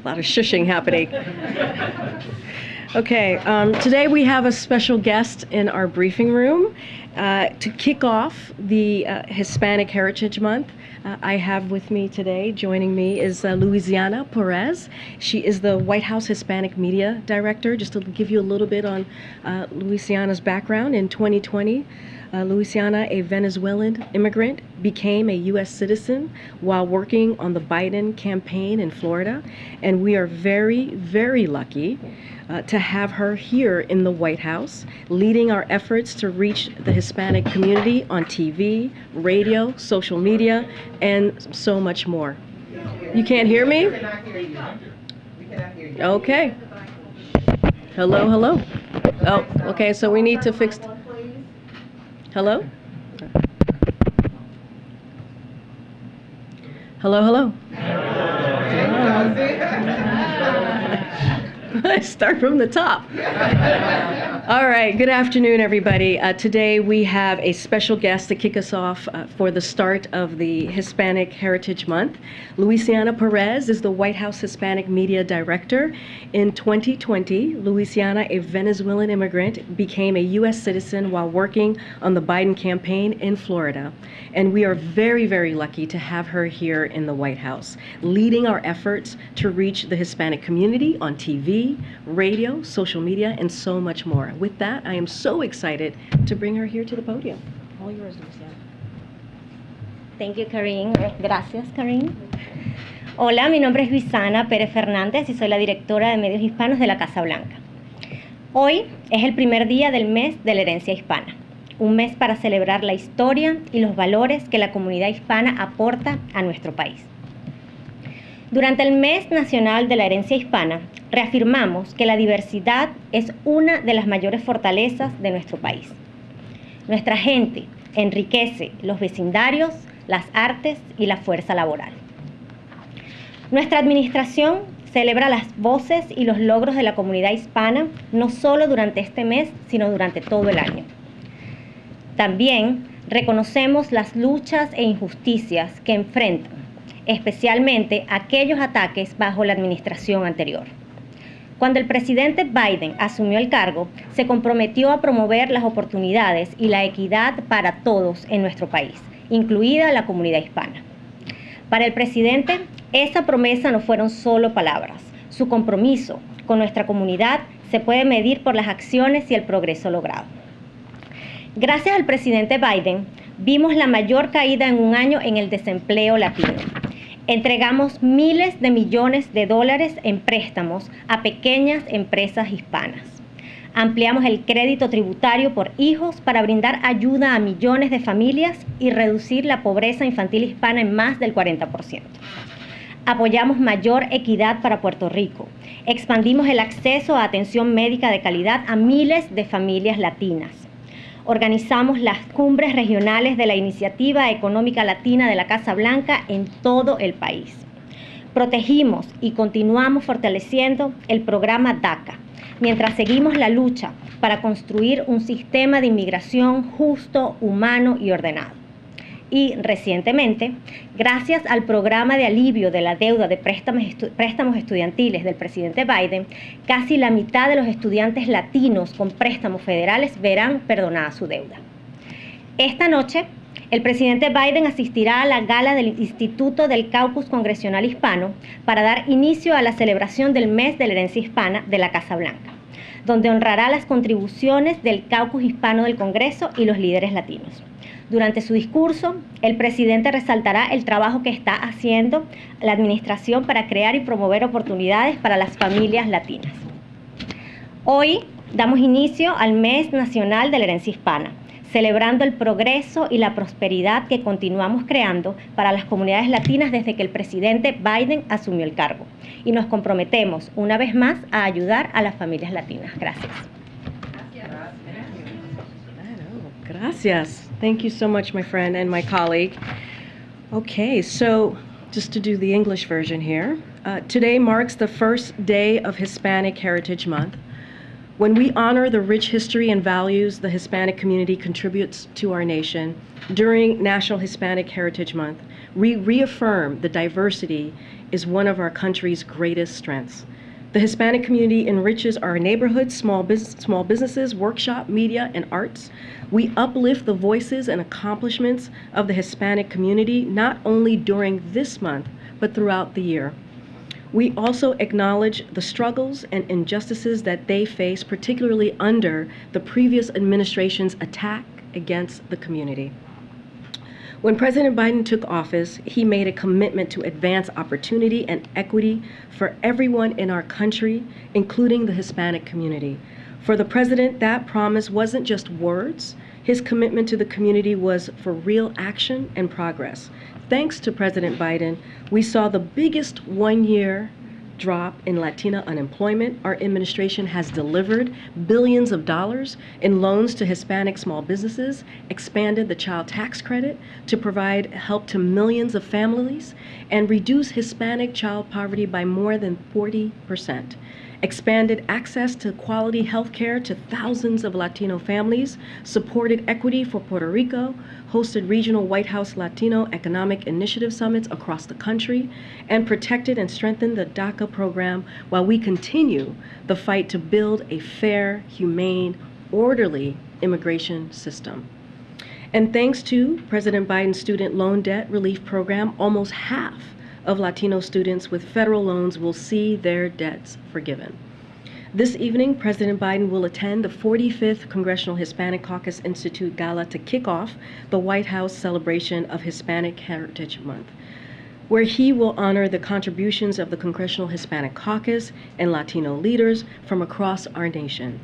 A lot of shushing happening. Okay, today we have a special guest in our briefing room to kick off the Hispanic Heritage Month. I have with me today, joining me is Luisiana Perez. She is the White House Hispanic Media Director. Just to give you a little bit on Luisiana's background, in 2020, Luisiana, a Venezuelan immigrant, became a U.S. citizen while working on the Biden campaign in Florida. And we are very, very lucky to have her here in the White House, leading our efforts to reach the Hispanic community on TV, radio, social media, and so much more. You can't hear me? Okay. Hello, hello. Oh, okay, so we need to fix... Hello? Hello, hello. Start from the top. All right, good afternoon, everybody. Today we have a special guest to kick us off for the start of the Hispanic Heritage Month. Luisiana Perez is the White House Hispanic Media Director. In 2020, Luisiana, a Venezuelan immigrant, became a U.S. citizen while working on the Biden campaign in Florida. And we are very, very lucky to have her here in the White House, leading our efforts to reach the Hispanic community on TV, radio, social media, and so much more. With that, I am so excited to bring her here to the podium. All yours, Luciana. Thank you, Karine. Gracias, Karine. Hola, mi nombre es Luisana Pérez Fernández y soy la directora de medios hispanos de la Casa Blanca. Hoy es el primer día del mes de la herencia hispana, un mes para celebrar la historia y los valores que la comunidad hispana aporta a nuestro país. Durante el mes nacional de la herencia hispana, reafirmamos que la diversidad es una de las mayores fortalezas de nuestro país. Nuestra gente enriquece los vecindarios, las artes y la fuerza laboral. Nuestra administración celebra las voces y los logros de la comunidad hispana no solo durante este mes, sino durante todo el año. También reconocemos las luchas e injusticias que enfrentan, especialmente aquellos ataques bajo la administración anterior. Cuando el presidente Biden asumió el cargo, se comprometió a promover las oportunidades y la equidad para todos en nuestro país, incluida la comunidad hispana. Para el presidente, esa promesa no fueron solo palabras. Su compromiso con nuestra comunidad se puede medir por las acciones y el progreso logrado. Gracias al presidente Biden, vimos la mayor caída en un año en el desempleo latino. Entregamos miles de millones de dólares en préstamos a pequeñas empresas hispanas. Ampliamos el crédito tributario por hijos para brindar ayuda a millones de familias y reducir la pobreza infantil hispana en más del 40%. Apoyamos mayor equidad para Puerto Rico. Expandimos el acceso a atención médica de calidad a miles de familias latinas. Organizamos las cumbres regionales de la Iniciativa Económica Latina de la Casa Blanca en todo el país. Protegimos y continuamos fortaleciendo el programa DACA, mientras seguimos la lucha para construir un sistema de inmigración justo, humano y ordenado. Y recientemente, gracias al programa de alivio de la deuda de préstamos estudiantiles del presidente Biden, casi la mitad de los estudiantes latinos con préstamos federales verán perdonada su deuda. Esta noche, el presidente Biden asistirá a la Gala del Instituto del Caucus Congressional Hispano para dar inicio a la celebración del mes de la herencia hispana de la Casa Blanca, donde honrará las contribuciones del Caucus Hispano del Congreso y los líderes latinos. Durante su discurso, el presidente resaltará el trabajo que está haciendo la administración para crear y promover oportunidades para las familias latinas. Hoy damos inicio al Mes Nacional de la Herencia Hispana, celebrando el progreso y la prosperidad que continuamos creando para las comunidades latinas desde que el presidente Biden asumió el cargo. Y nos comprometemos una vez más a ayudar a las familias latinas. Gracias. Gracias. Thank you so much, my friend and my colleague. Okay, so just to do the English version here. Today marks the first day of Hispanic Heritage Month, when we honor the rich history and values the Hispanic community contributes to our nation. During National Hispanic Heritage Month, we reaffirm the diversity is one of our country's greatest strengths. The Hispanic community enriches our neighborhoods, small businesses, workshop, media, and arts. We uplift the voices and accomplishments of the Hispanic community, not only during this month, but throughout the year. We also acknowledge the struggles and injustices that they face, particularly under the previous administration's attack against the community. When President Biden took office, he made a commitment to advance opportunity and equity for everyone in our country, including the Hispanic community. For the president, that promise wasn't just words. His commitment to the community was for real action and progress. Thanks to President Biden, we saw the biggest one-year drop in Latina unemployment. Our administration has delivered billions of dollars in loans to Hispanic small businesses, expanded the child tax credit to provide help to millions of families, and reduce Hispanic child poverty by more than 40%. Expanded access to quality health care to thousands of Latino families, supported equity for Puerto Rico, hosted regional White House Latino Economic Initiative summits across the country, and protected and strengthened the DACA program while we continue the fight to build a fair, humane, orderly immigration system. And thanks to President Biden's student loan debt relief program, almost half of Latino students with federal loans will see their debts forgiven. This evening, President Biden will attend the 45th Congressional Hispanic Caucus Institute Gala to kick off the White House celebration of Hispanic Heritage Month, where he will honor the contributions of the Congressional Hispanic Caucus and Latino leaders from across our nation,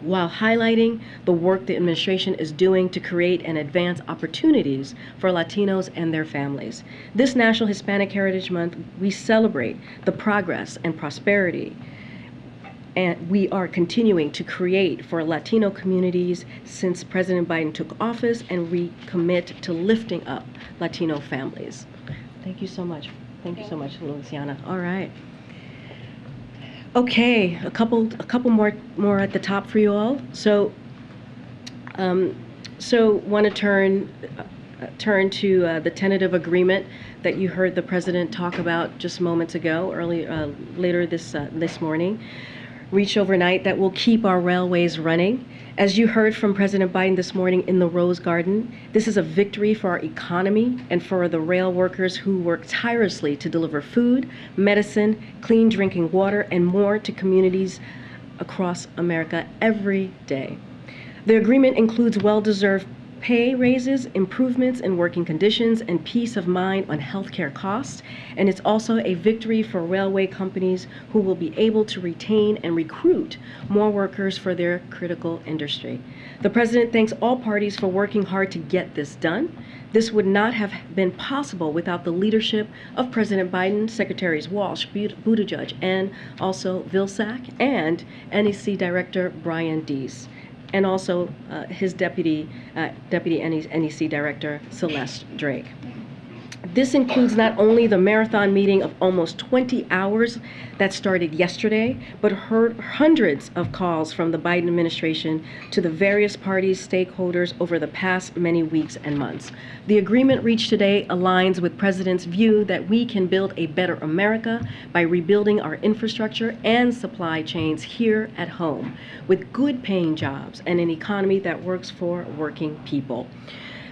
while highlighting the work the administration is doing to create and advance opportunities for Latinos and their families. This National Hispanic Heritage Month, we celebrate the progress and prosperity and we are continuing to create for Latino communities since President Biden took office, and we commit to lifting up Latino families. Thank you so much. Thank you so much, Luciana. All right. Okay, a couple more at the top for you all. So want to turn to the tentative agreement that you heard the president talk about just moments ago, later this morning, reached overnight, that will keep our railways running. As you heard from President Biden this morning in the Rose Garden, this is a victory for our economy and for the rail workers who work tirelessly to deliver food, medicine, clean drinking water, and more to communities across America every day. The agreement includes well-deserved pay raises, improvements in working conditions, and peace of mind on healthcare costs. And it's also a victory for railway companies who will be able to retain and recruit more workers for their critical industry. The president thanks all parties for working hard to get this done. This would not have been possible without the leadership of President Biden, Secretaries Walsh, Buttigieg, and also Vilsack, and NEC Director Brian Deese, and also his Deputy NEC Director, Celeste Drake. This includes not only the marathon meeting of almost 20 hours that started yesterday, but hundreds of calls from the Biden administration to the various parties' stakeholders over the past many weeks and months. The agreement reached today aligns with President's view that we can build a better America by rebuilding our infrastructure and supply chains here at home, with good-paying jobs and an economy that works for working people.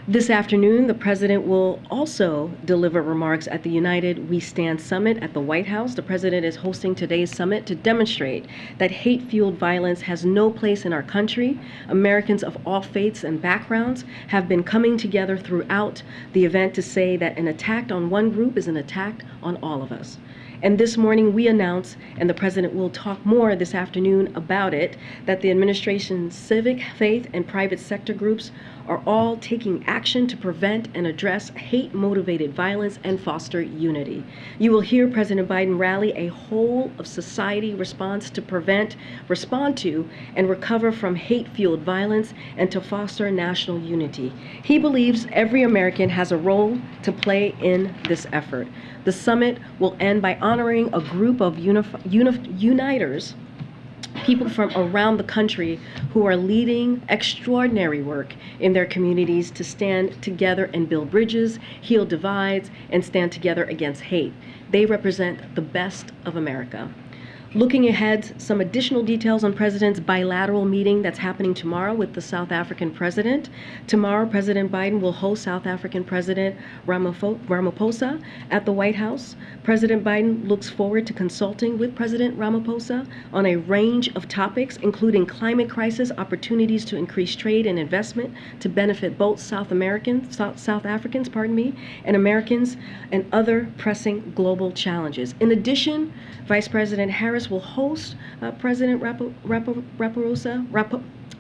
This afternoon, the president will also deliver remarks at the United We Stand Summit at the White House. The president is hosting today's summit to demonstrate that hate-fueled violence has no place in our country. Americans of all faiths and backgrounds have been coming together throughout the event to say that an attack on one group is an attack on all of us. And this morning we announce, and the president will talk more this afternoon about it, that the administration's civic, faith, and private sector groups are all taking action to prevent and address hate-motivated violence and foster unity. You will hear President Biden rally a whole of society response to prevent, respond to, and recover from hate-fueled violence and to foster national unity. He believes every American has a role to play in this effort. The summit will end by honoring a group of uniters people from around the country who are leading extraordinary work in their communities to stand together and build bridges, heal divides, and stand together against hate. They represent the best of America. Looking ahead, some additional details on President's bilateral meeting that's happening tomorrow with the South African president. Tomorrow, President Biden will host South African President Ramaphosa at the White House. President Biden looks forward to consulting with President Ramaphosa on a range of topics, including climate crisis, opportunities to increase trade and investment to benefit both South Africans, and Americans, and other pressing global challenges. In addition, Vice President Harris will host President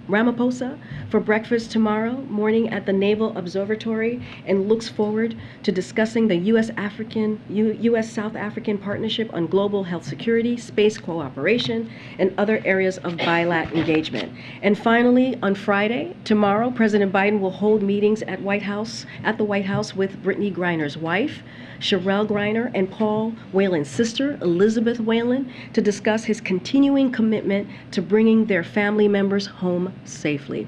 Ramaphosa for breakfast tomorrow morning at the Naval Observatory and looks forward to discussing the U.S.-South African partnership on global health security, space cooperation, and other areas of bilateral engagement. And finally, on Friday, tomorrow, President Biden will hold meetings at the White House with Brittany Griner's wife, Sherelle Griner, and Paul Whelan's sister, Elizabeth Whelan, to discuss his continuing commitment to bringing their family members home safely.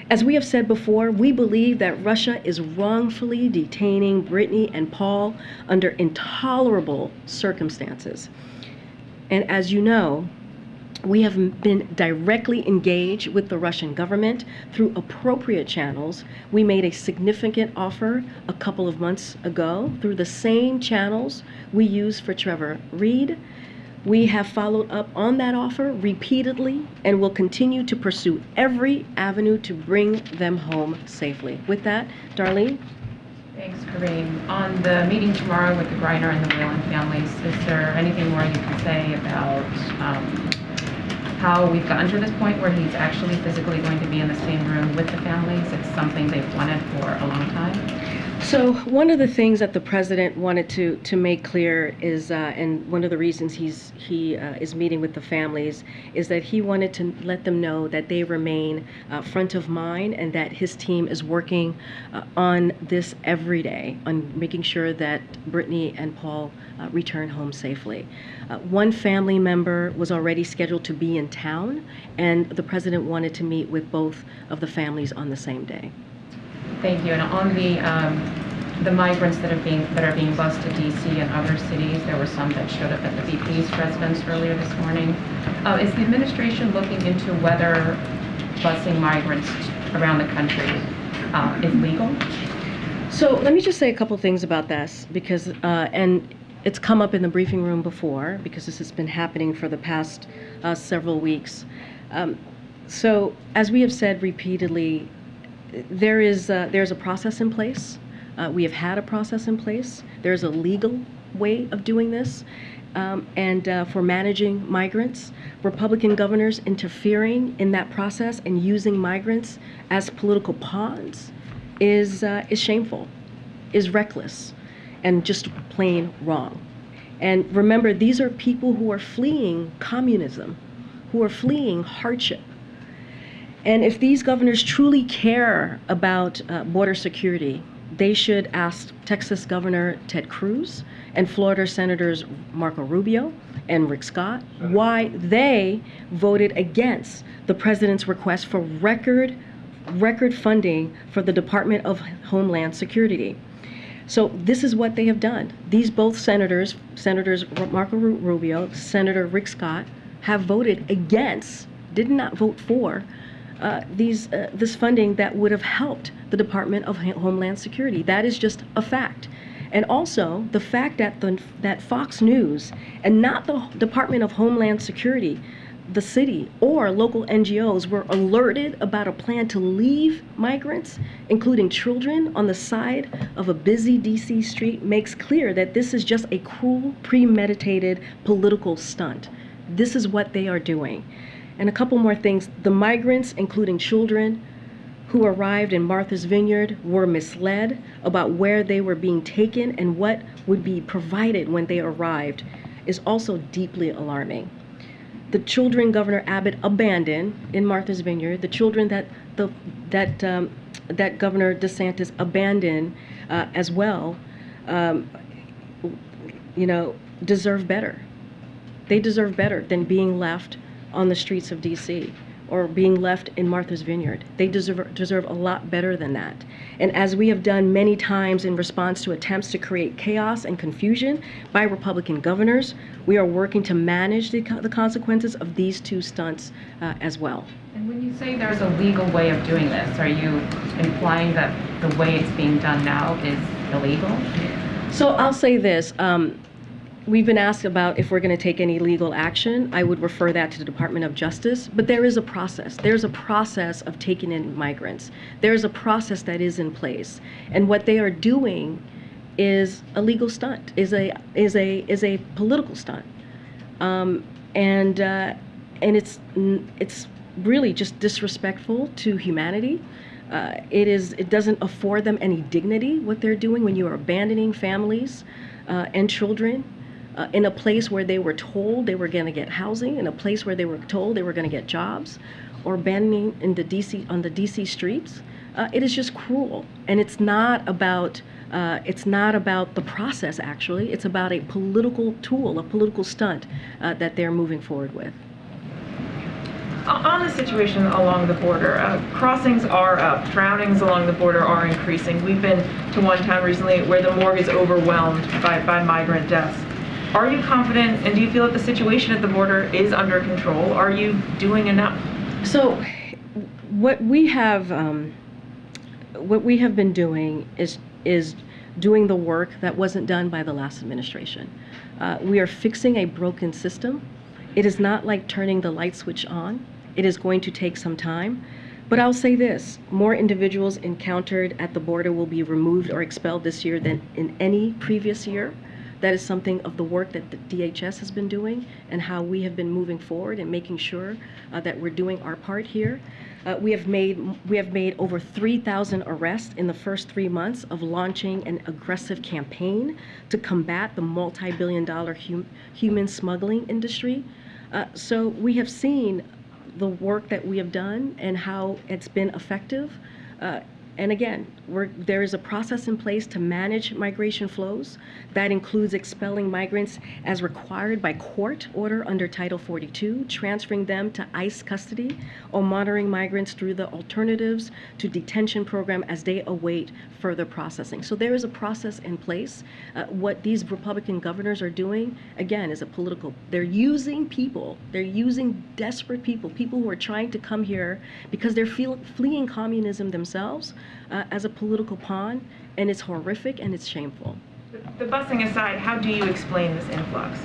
As we have said before, we believe that Russia is wrongfully detaining Brittany and Paul under intolerable circumstances. And as you know, we have been directly engaged with the Russian government through appropriate channels. We made a significant offer a couple of months ago through the same channels we used for Trevor Reed. We have followed up on that offer repeatedly and will continue to pursue every avenue to bring them home safely. With that, Darlene? Thanks, Karine. On the meeting tomorrow with the Griner and the Whelan families, is there anything more you can say about how we've gotten to this point where he's actually physically going to be in the same room with the families? It's something they've wanted for a long time. So one of the things that the president wanted to make clear is, and one of the reasons he is meeting with the families, is that he wanted to let them know that they remain front of mind and that his team is working on this every day, on making sure that Brittany and Paul return home safely. One family member was already scheduled to be in town, and the president wanted to meet with both of the families on the same day. Thank you. And on the migrants that are being bused to D.C. and other cities, there were some that showed up at the VP's residence earlier this morning. Is the administration looking into whether busing migrants around the country is legal? So let me just say a couple things about this, because and it's come up in the briefing room before, because this has been happening for the past several weeks. So as we have said repeatedly, there's a process in place. We have had a process in place. There's a legal way of doing this. And for managing migrants, Republican governors interfering in that process and using migrants as political pawns is shameful, is reckless, and just plain wrong. And remember, these are people who are fleeing communism, who are fleeing hardship. And if these governors truly care about border security, they should ask Texas Governor Ted Cruz and Florida Senators Marco Rubio and Rick Scott why they voted against the president's request for record funding for the Department of Homeland Security. So this is what they have done. These both senators Marco Rubio, Senator Rick Scott, have voted against, did not vote for, this funding that would have helped the Department of Homeland Security. That is just a fact. And also the fact that that Fox News and not the Department of Homeland Security, the city or local NGOs, were alerted about a plan to leave migrants, including children, on the side of a busy DC street makes clear that this is just a cruel, premeditated political stunt. This is what they are doing. And a couple more things. The migrants, including children, who arrived in Martha's Vineyard were misled about where they were being taken and what would be provided when they arrived, is also deeply alarming. The children Governor Abbott abandoned in Martha's Vineyard, the children that Governor DeSantis abandoned as well, deserve better. They deserve better than being left on the streets of DC or being left in Martha's Vineyard. They deserve a lot better than that. And as we have done many times in response to attempts to create chaos and confusion by Republican governors, we are working to manage the consequences of these two stunts as well. And when you say there's a legal way of doing this, are you implying that the way it's being done now is illegal? So I'll say this. We've been asked about if we're going to take any legal action. I would refer that to the Department of Justice, but there is a process. There's a process of taking in migrants. There's a process that is in place, and what they are doing is a legal stunt, is a political stunt, and it's really just disrespectful to humanity. It doesn't afford them any dignity what they're doing when you are abandoning families and children. In a place where they were told they were going to get housing, in a place where they were told they were going to get jobs, or abandoning on the DC streets. It is just cruel, and it's not about the process. Actually, it's about a political tool, a political stunt that they're moving forward with. On the situation along the border, crossings are up, drownings along the border are increasing. We've been to one town recently where the morgue is overwhelmed by migrant deaths. Are you confident, and do you feel that the situation at the border is under control? Are you doing enough? So, what we have been doing is doing the work that wasn't done by the last administration. We are fixing a broken system. It is not like turning the light switch on. It is going to take some time. But I'll say this, more individuals encountered at the border will be removed or expelled this year than in any previous year. That is something of the work that the DHS has been doing and how we have been moving forward and making sure that we're doing our part here. We have made over 3,000 arrests in the first 3 months of launching an aggressive campaign to combat the multi-billion-dollar human smuggling industry. So we have seen the work that we have done and how it's been effective. And again, there is a process in place to manage migration flows. That includes expelling migrants as required by court order under Title 42, transferring them to ICE custody, or monitoring migrants through the alternatives to detention program as they await further processing. So there is a process in place. What these Republican governors are doing, again, is they're using people. They're using desperate people who are trying to come here because they're fleeing communism themselves, as a political pawn, and it's horrific and it's shameful. The busing aside, how do you explain this influx?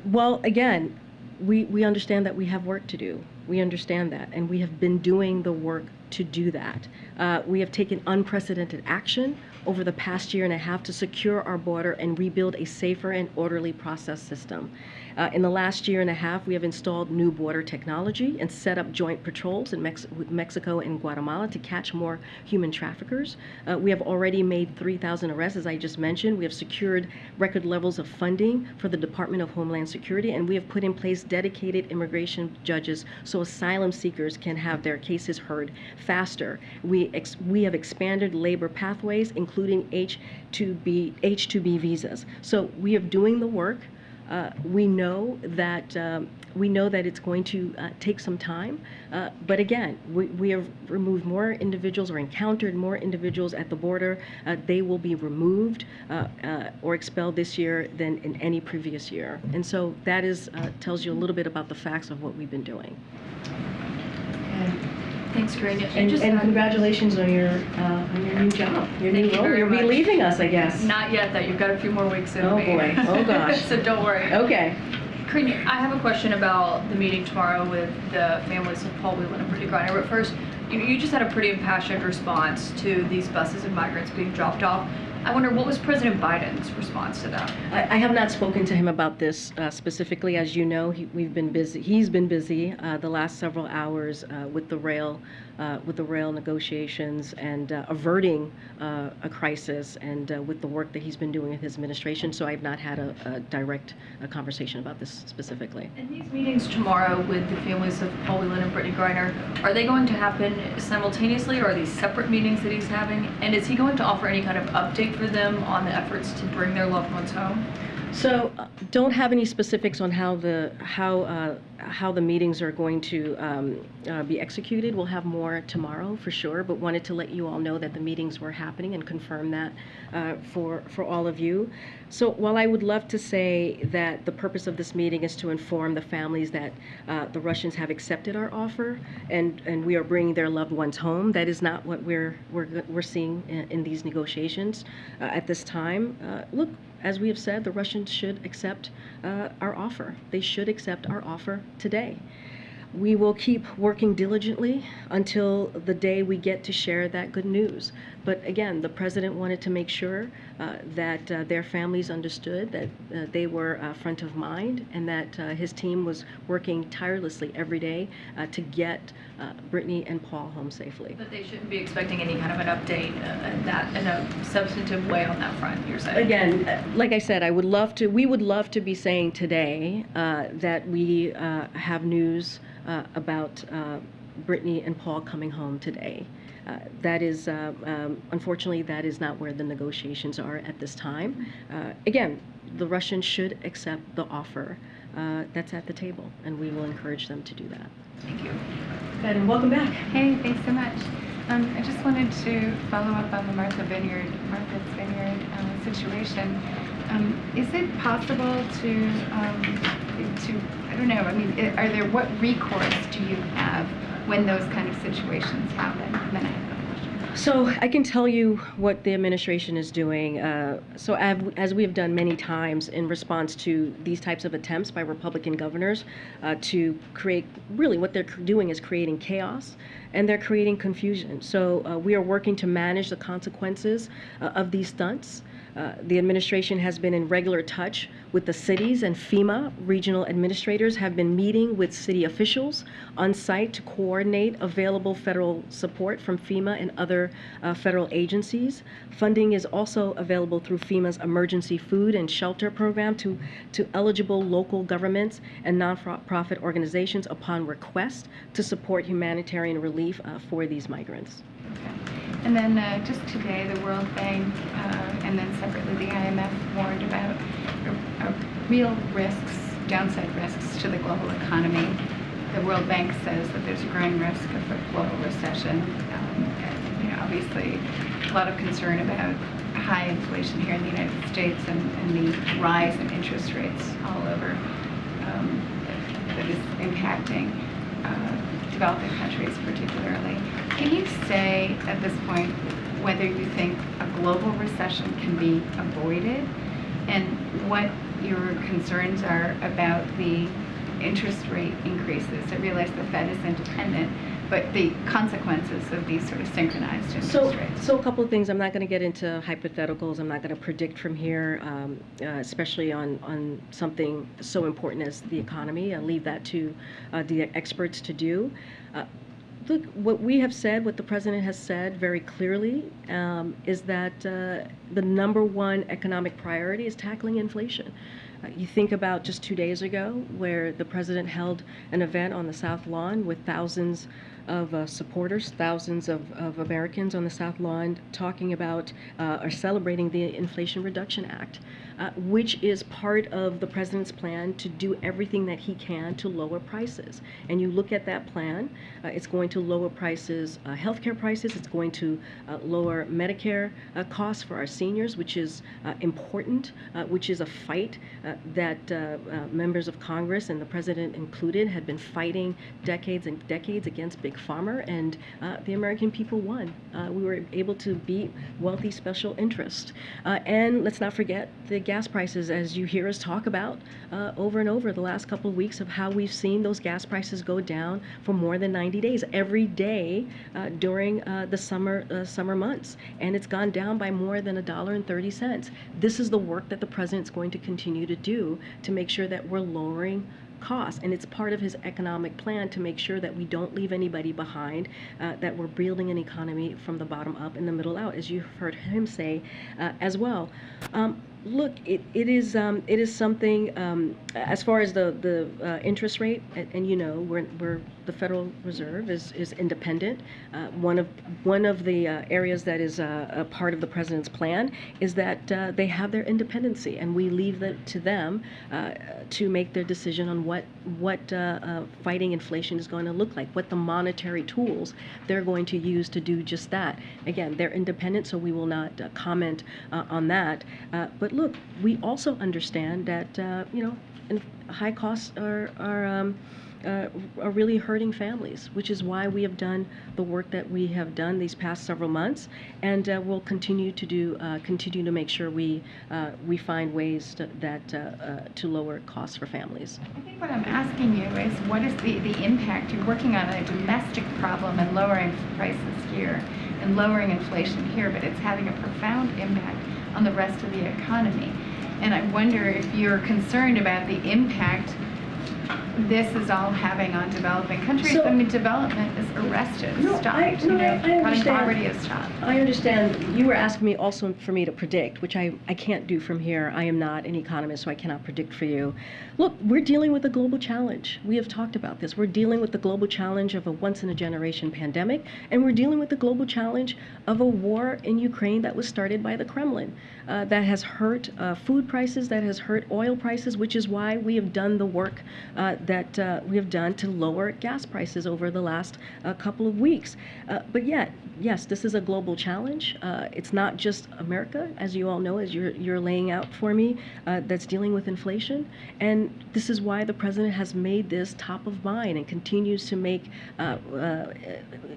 Well, again, we understand that we have work to do. We understand that, and we have been doing the work to do that. We have taken unprecedented action over the past year and a half to secure our border and rebuild a safer and orderly process system. In the last year and a half, we have installed new border technology and set up joint patrols with Mexico and Guatemala to catch more human traffickers. We have already made 3,000 arrests, as I just mentioned. We have secured record levels of funding for the Department of Homeland Security, and we have put in place dedicated immigration judges so asylum seekers can have their cases heard faster. We have expanded labor pathways, including H-2B visas. So we are doing the work. We know that it's going to take some time, but again, we have removed more individuals or encountered more individuals at the border. They will be removed or expelled this year than in any previous year, and so that tells you a little bit about the facts of what we've been doing. Thanks, Karine. And congratulations on your new job, your new role. You'll be leaving us, I guess. Not yet, though. You've got a few more weeks in me. Oh boy. Oh gosh. So don't worry. Okay. Karine, I have a question about the meeting tomorrow with the families of Paul Whelan and Brittany Griner. But first, you just had a pretty impassioned response to these buses of migrants being dropped off. I wonder, what was President Biden's response to that? I have not spoken to him about this specifically. As you know, we've been busy. He's been busy the last several hours with the rail negotiations and averting a crisis, and with the work that he's been doing with his administration. So I've not had a direct conversation about this specifically. And these meetings tomorrow with the families of Paul Whelan and Brittany Griner, are they going to happen simultaneously, or are these separate meetings that he's having? And is he going to offer any kind of update for them on the efforts to bring their loved ones home? So, don't have any specifics on how the meetings are going to be executed. We'll have more tomorrow for sure, but wanted to let you all know that the meetings were happening and confirm that for all of you. So, while I would love to say that the purpose of this meeting is to inform the families that the Russians have accepted our offer and we are bringing their loved ones home, that is not what we're seeing in these negotiations at this time. Look. As we have said, the Russians should accept our offer. They should accept our offer today. We will keep working diligently until the day we get to share that good news. But again, the president wanted to make sure that their families understood that they were front of mind and that his team was working tirelessly every day to get Brittany and Paul home safely. But they shouldn't be expecting any kind of an update in a substantive way on that front, you're saying? Again, like I said, we would love to be saying today that we have news about Brittany and Paul coming home today. That is, unfortunately, that is not where the negotiations are at this time. Again, the Russians should accept the offer that's at the table, and we will encourage them to do that. Thank you. Good, and welcome back. Hey, thanks so much. I just wanted to follow up on the Martha's Vineyard situation. Is it possible to, I don't know, I mean, what recourse do you have when those kind of situations happen? And then I have another question. So I can tell you what the administration is doing. So as we have done many times in response to these types of attempts by Republican governors to create, really what they're doing is creating chaos and they're creating confusion. So we are working to manage the consequences of these stunts. The administration has been in regular touch with the cities, and FEMA regional administrators have been meeting with city officials on site to coordinate available federal support from FEMA and other federal agencies. Funding is also available through FEMA's emergency food and shelter program to eligible local governments and nonprofit organizations upon request to support humanitarian relief for these migrants. And then just today, the World Bank and then separately the IMF warned about real risks, downside risks to the global economy. The World Bank says that there's a growing risk of a global recession. Obviously, a lot of concern about high inflation here in the United States and the rise in interest rates all over that is impacting developing countries particularly. Can you say at this point whether you think a global recession can be avoided and what your concerns are about the interest rate increases? I realize the Fed is independent, but the consequences of these sort of synchronized interest rates. So a couple of things. I'm not going to get into hypotheticals. I'm not going to predict from here, especially on something so important as the economy. I'll leave that to the experts to do. Look, what we have said, what the president has said very clearly, is that the number one economic priority is tackling inflation. You think about just 2 days ago where the president held an event on the South Lawn with thousands of supporters, thousands of Americans on the South Lawn talking about or celebrating the Inflation Reduction Act, which is part of the president's plan to do everything that he can to lower prices. And you look at that plan, it's going to lower prices, healthcare prices, it's going to lower Medicare costs for our seniors, which is important, which is a fight that members of Congress and the president included had been fighting decades and decades against Big Pharma, and the American people won. We were able to beat wealthy special interest. And let's not forget the gas prices, as you hear us talk about over and over the last couple of weeks, of how we've seen those gas prices go down for more than 90 days, every day during the summer months. And it's gone down by more than $1.30. This is the work that the president's going to continue to do to make sure that we're lowering costs, and it's part of his economic plan to make sure that we don't leave anybody behind, that we're building an economy from the bottom up and the middle out, as you've heard him say as well. Look, it is something, as far as the interest rate, and you know, we're the Federal Reserve is independent. One of the areas that is a part of the president's plan is that they have their independency, and we leave it to them to make their decision on what fighting inflation is going to look like, what the monetary tools they're going to use to do just that. Again, they're independent, so we will not comment on that. But look, we also understand that you know, high costs are really hurting families, which is why we have done the work that we have done these past several months, and we'll continue to make sure we find ways to lower costs for families. I think what I'm asking you is, what is the impact? You're working on a domestic problem and lowering prices here and lowering inflation here, but it's having a profound impact on the rest of the economy. And I wonder if you're concerned about the impact this is all having on developing countries. So, I mean, development is arrested, stopped. I understand. Poverty is stopped. I understand. You were asking me also for me to predict, which I can't do from here. I am not an economist, so I cannot predict for you. Look, we're dealing with a global challenge. We have talked about this. We're dealing with the global challenge of a once-in-a-generation pandemic, and we're dealing with the global challenge of a war in Ukraine that was started by the Kremlin, that has hurt food prices, that has hurt oil prices, which is why we have done the work that we have done to lower gas prices over the last couple of weeks. But yet, yes, this is a global challenge. It's not just America, as you all know, as you're laying out for me, that's dealing with inflation. And this is why the president has made this top of mind and continues to make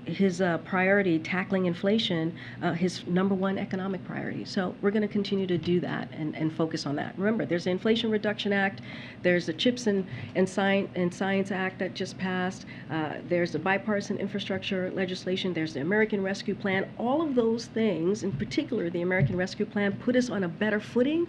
his priority, tackling inflation, his number one economic priority. So we're going to continue to do that and focus on that. Remember, there's the Inflation Reduction Act, there's the CHIPS and Science Act that just passed, there's the bipartisan infrastructure legislation, there's the American Rescue Plan. All of those things, in particular the American Rescue Plan, put us on a better footing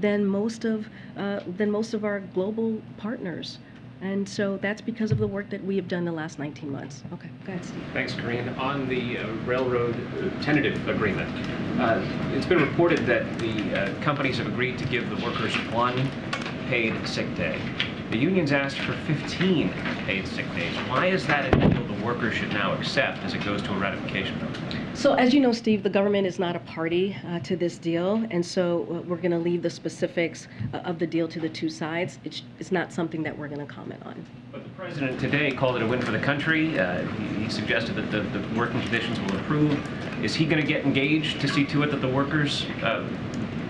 than most of our global partners. And so that's because of the work that we have done the last 19 months. Okay, go ahead, Steve. Thanks, Karine. On the railroad tentative agreement, it's been reported that the companies have agreed to give the workers one paid sick day. The unions asked for 15 paid sick days. Why is that a deal the workers should now accept as it goes to a ratification vote? So as you know, Steve, the government is not a party to this deal, and so we're going to leave the specifics of the deal to the two sides. It's not something that we're going to comment on. But the president today called it a win for the country. He suggested that the working conditions will improve. Is he going to get engaged to see to it that the workers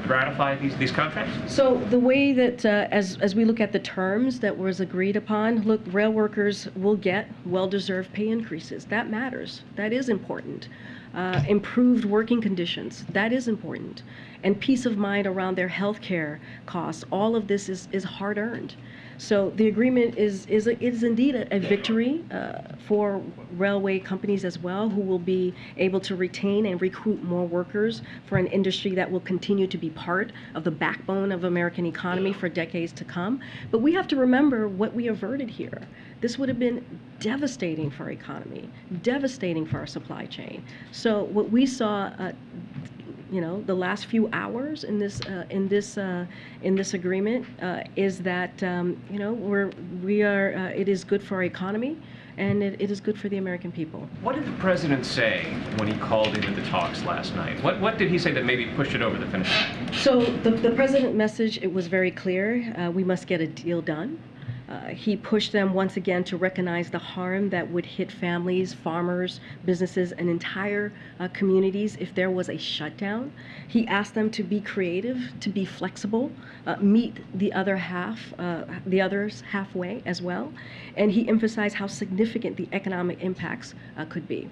ratify these contracts? So the way that, as we look at the terms that was agreed upon, look, rail workers will get well-deserved pay increases. That matters. That is important. Improved working conditions. That is important. And peace of mind around their health care costs. All of this is hard-earned. So the agreement is indeed a victory for railway companies as well, who will be able to retain and recruit more workers for an industry that will continue to be part of the backbone of American economy for decades to come. But we have to remember what we averted here. This would have been devastating for our economy, devastating for our supply chain. So what we saw the last few hours in this agreement is that it is good for our economy, and it is good for the American people. What did the president say when he called into the talks last night? What did he say that maybe pushed it over the finish line? So the president's message, it was very clear. We must get a deal done. He pushed them once again to recognize the harm that would hit families, farmers, businesses, and entire communities if there was a shutdown. He asked them to be creative, to be flexible, meet the others halfway as well, and he emphasized how significant the economic impacts could be.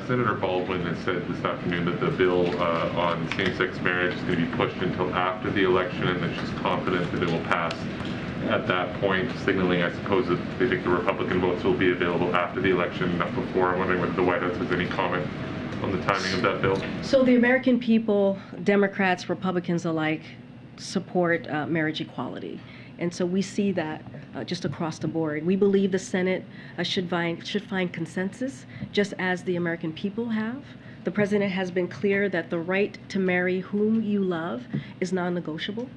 Senator Baldwin has said this afternoon that the bill on same-sex marriage is going to be pushed until after the election, and that she's confident that it will pass at that point, signaling, I suppose, that they think the Republican votes will be available after the election, not before. I'm wondering whether the White House has any comment on the timing of that bill. So the American people, Democrats, Republicans alike, support marriage equality. And so we see that just across the board. We believe the Senate should find consensus, just as the American people have. The president has been clear that the right to marry whom you love is non-negotiable,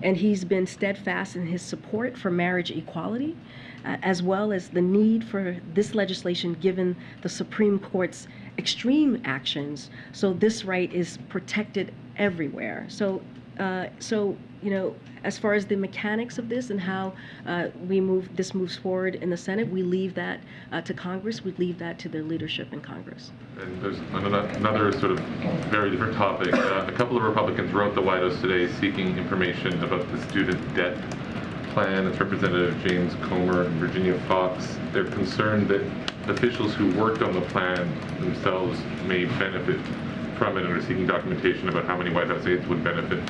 and he's been steadfast in his support for marriage equality, as well as the need for this legislation given the Supreme Court's extreme actions, so this right is protected everywhere. So as far as the mechanics of this and how this moves forward in the Senate, we leave that to Congress. We leave that to their leadership in Congress. And there's another sort of very different topic. A couple of Republicans wrote the White House today seeking information about the student debt plan. It's Representative James Comer and Virginia Fox. They're concerned that officials who worked on the plan themselves may benefit from it and are seeking documentation about how many White House aides would benefit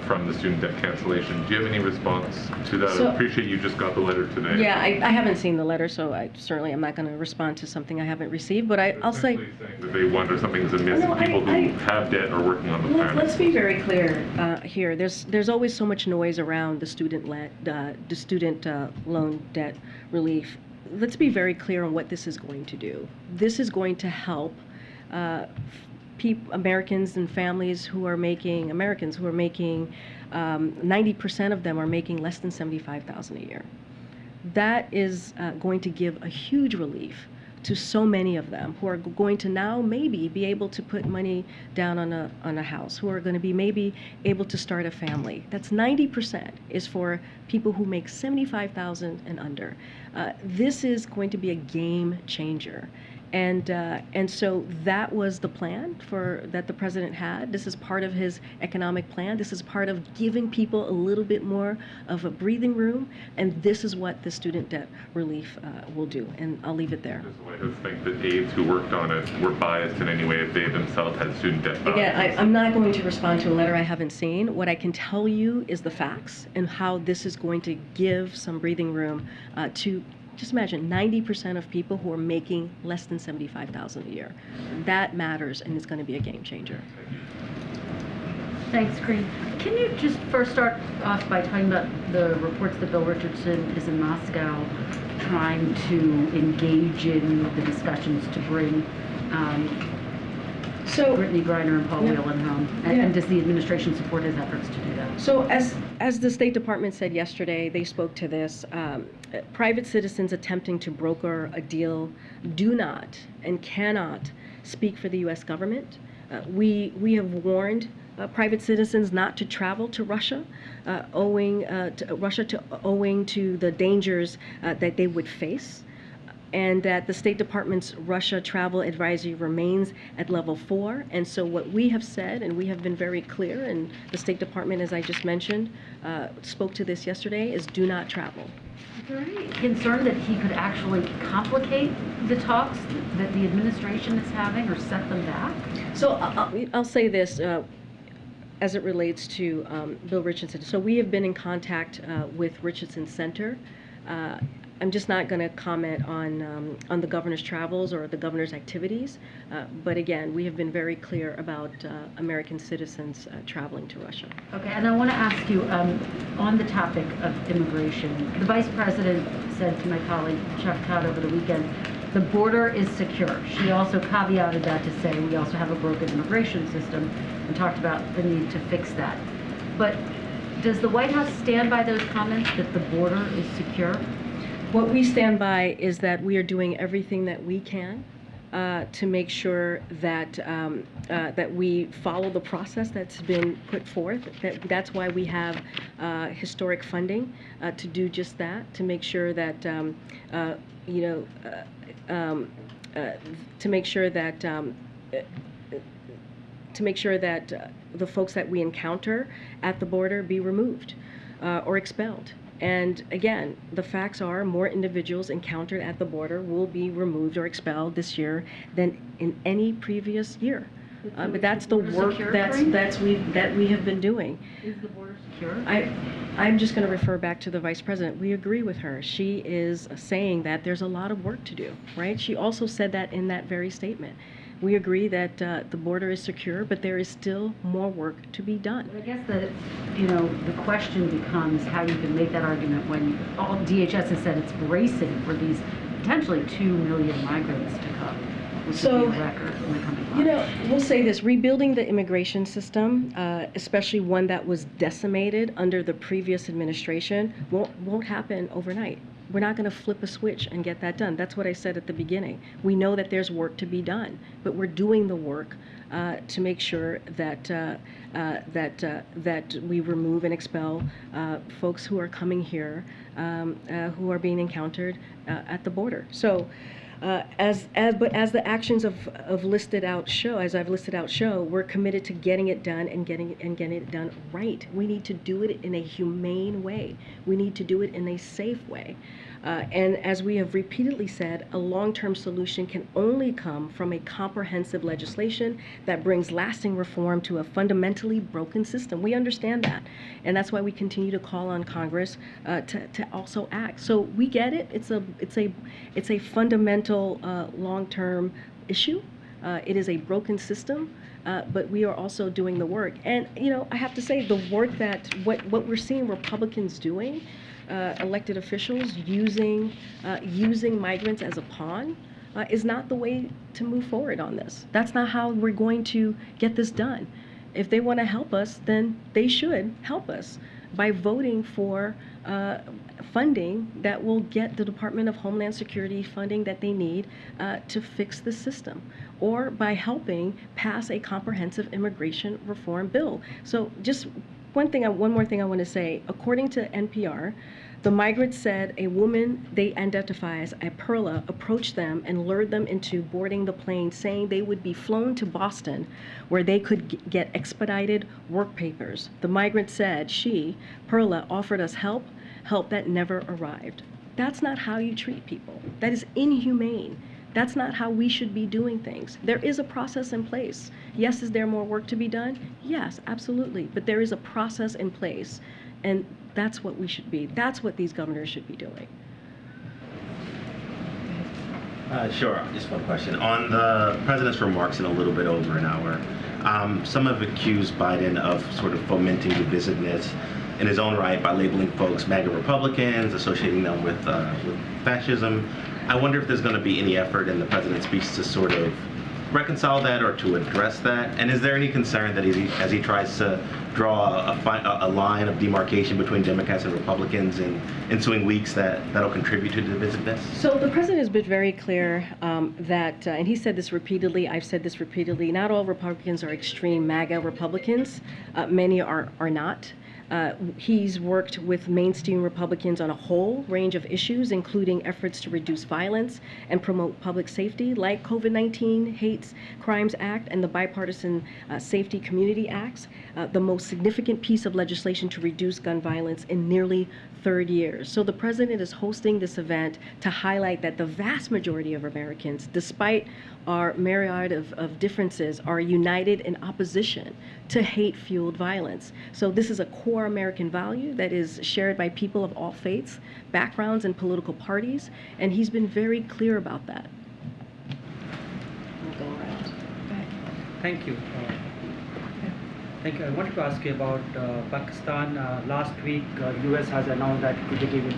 from the student debt cancellation. Do you have any response to that? So, I appreciate you just got the letter today. Yeah, I haven't seen the letter, so I certainly am not going to respond to something I haven't received, but I'll say... That they wonder something's amiss and people who have debt are working on the plan. Let's be very clear here. There's always so much noise around the student loan debt relief. Let's be very clear on what this is going to do. This is going to help Americans and families who are making, 90% of them are making less than $75,000 a year. That is going to give a huge relief to so many of them who are going to now maybe be able to put money down on a house, who are going to be maybe able to start a family. That's 90% is for people who make $75,000 and under. This is going to be a game changer. And so that was the plan that the president had. This is part of his economic plan. This is part of giving people a little bit more of a breathing room. And this is what the student debt relief will do. And I'll leave it there. Does the White House think that aides who worked on it were biased in any way if they themselves had student debt balances? Again, I'm not going to respond to a letter I haven't seen. What I can tell you is the facts and how this is going to give some breathing room to, just imagine, 90% of people who are making less than $75,000 a year. That matters, and it's going to be a game changer. Thanks, Karine. Can you just first start off by talking about the reports that Bill Richardson is in Moscow trying to engage in the discussions to bring Brittany Griner and Paul Whelan home? And does the administration support his efforts to do that? So as the State Department said yesterday, they spoke to this. Private citizens attempting to broker a deal do not and cannot speak for the U.S. government. We have warned private citizens not to travel to Russia, owing to the dangers that they would face, and that the State Department's Russia travel advisory remains at level 4. And so what we have said, and we have been very clear, and the State Department, as I just mentioned, spoke to this yesterday, is do not travel. Is there any concern that he could actually complicate the talks that the administration is having or set them back? So I'll say this as it relates to Bill Richardson. So we have been in contact with Richardson Center. I'm just not going to comment on the governor's travels or the governor's activities, but again, we have been very clear about American citizens traveling to Russia. Okay, and I want to ask you, on the topic of immigration, the Vice President said to my colleague Chuck Todd over the weekend, the border is secure. She also caveated that to say we also have a broken immigration system and talked about the need to fix that. But does the White House stand by those comments that the border is secure? What we stand by is that we are doing everything that we can to make sure that that we follow the process that's been put forth. That's why we have historic funding to do just that, to make sure that to make sure that the folks that we encounter at the border be removed or expelled. And again, the facts are more individuals encountered at the border will be removed or expelled this year than in any previous year. But that's the work that we have been doing. Is the border secure? I'm just going to refer back to the Vice President. We agree with her. She is saying that there's a lot of work to do, right? She also said that in that very statement. We agree that the border is secure, but there is still more work to be done. I guess the question becomes how you can make that argument when all DHS has said it's bracing for these potentially 2 million migrants to come. which So, would be a record in the coming months. You know, we'll say this, rebuilding the immigration system, especially one that was decimated under the previous administration, won't happen overnight. We're not going to flip a switch and get that done. That's what I said at the beginning. We know that there's work to be done, but we're doing the work to make sure that that we remove and expel folks who are coming here, who are being encountered at the border. So. As the actions of listed out show, as I've listed out show, we're committed to getting it done and getting it done right. We need to do it in a humane way. We need to do it in a safe way. And as we have repeatedly said, a long-term solution can only come from a comprehensive legislation that brings lasting reform to a fundamentally broken system. We understand that, and that's why we continue to call on Congress to also act. So we get it. It's a fundamental long-term issue. It is a broken system, but we are also doing the work. And you know, I have to say, the work that what we're seeing Republicans doing. Elected officials using migrants as a pawn is not the way to move forward on this. That's not how we're going to get this done. If they want to help us, then they should help us by voting for funding that will get the Department of Homeland Security funding that they need to fix the system, or by helping pass a comprehensive immigration reform bill. So just one more thing I want to say. According to NPR, the migrants said a woman they identify as a Perla approached them and lured them into boarding the plane, saying they would be flown to Boston where they could get expedited work papers. The migrant said she, Perla, offered us help that never arrived. That's not how you treat people. That is inhumane. That's not how we should be doing things. There is a process in place. Yes, is there more work to be done? Yes, absolutely. But there is a process in place, and that's what we should be. That's what these governors should be doing. Sure, just one question. On the president's remarks in a little bit over an hour, some have accused Biden of sort of fomenting divisiveness in his own right by labeling folks MAGA Republicans, associating them with fascism. I wonder if there's going to be any effort in the president's speech to sort of reconcile that or to address that. And is there any concern that as he tries to draw a line of demarcation between Democrats and Republicans in ensuing weeks that'll contribute to divisiveness? So the president has been very clear that, and he said this repeatedly, I've said this repeatedly, not all Republicans are extreme MAGA Republicans. Many are not. He's worked with mainstream Republicans on a whole range of issues, including efforts to reduce violence and promote public safety, like COVID-19 Hate Crimes Act and the Bipartisan Safety Community Acts, the most significant piece of legislation to reduce gun violence in nearly 30 years. So the president is hosting this event to highlight that the vast majority of Americans, despite our myriad of differences, are united in opposition to hate-fueled violence. So this is a core American value that is shared by people of all faiths, backgrounds, and political parties, and he's been very clear about that. We'll go around. Thank you. Thank you. I wanted to ask you about Pakistan. Last week, U.S. has announced that it will be giving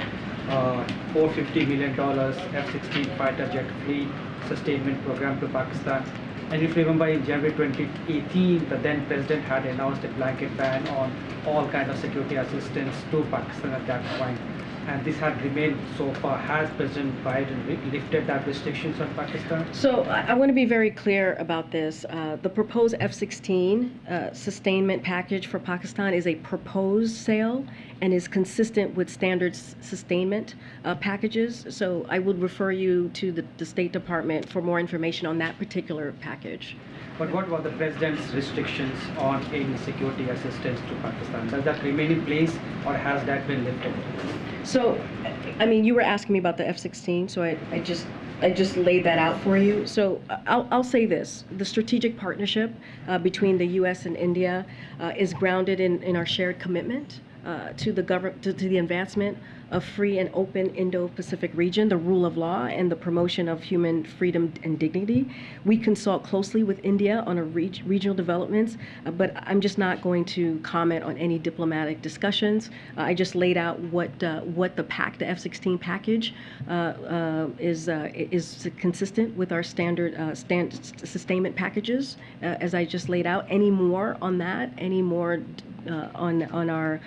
$450 million F-16 fighter jet fleet sustainment program to Pakistan. And if you remember, in January 2018, the then president had announced a blanket ban on all kinds of security assistance to Pakistan at that point. And this had remained so far. Has President Biden lifted that restrictions on Pakistan? So I want to be very clear about this. The proposed F-16 sustainment package for Pakistan is a proposed sale and is consistent with standard sustainment packages. So I would refer you to the State Department for more information on that particular package. But what about the president's restrictions on any security assistance to Pakistan? Does that remain in place, or has that been lifted? So, I mean, you were asking me about the F-16, so I just laid that out for you. So I'll say this: the strategic partnership between the U.S. and India is grounded in our shared commitment to the advancement a free and open Indo-Pacific region, the rule of law, and the promotion of human freedom and dignity. We consult closely with India on regional developments, but I'm just not going to comment on any diplomatic discussions. I just laid out what the F-16 package is consistent with our standard sustainment packages, as I just laid out. Any more on that? Any more on our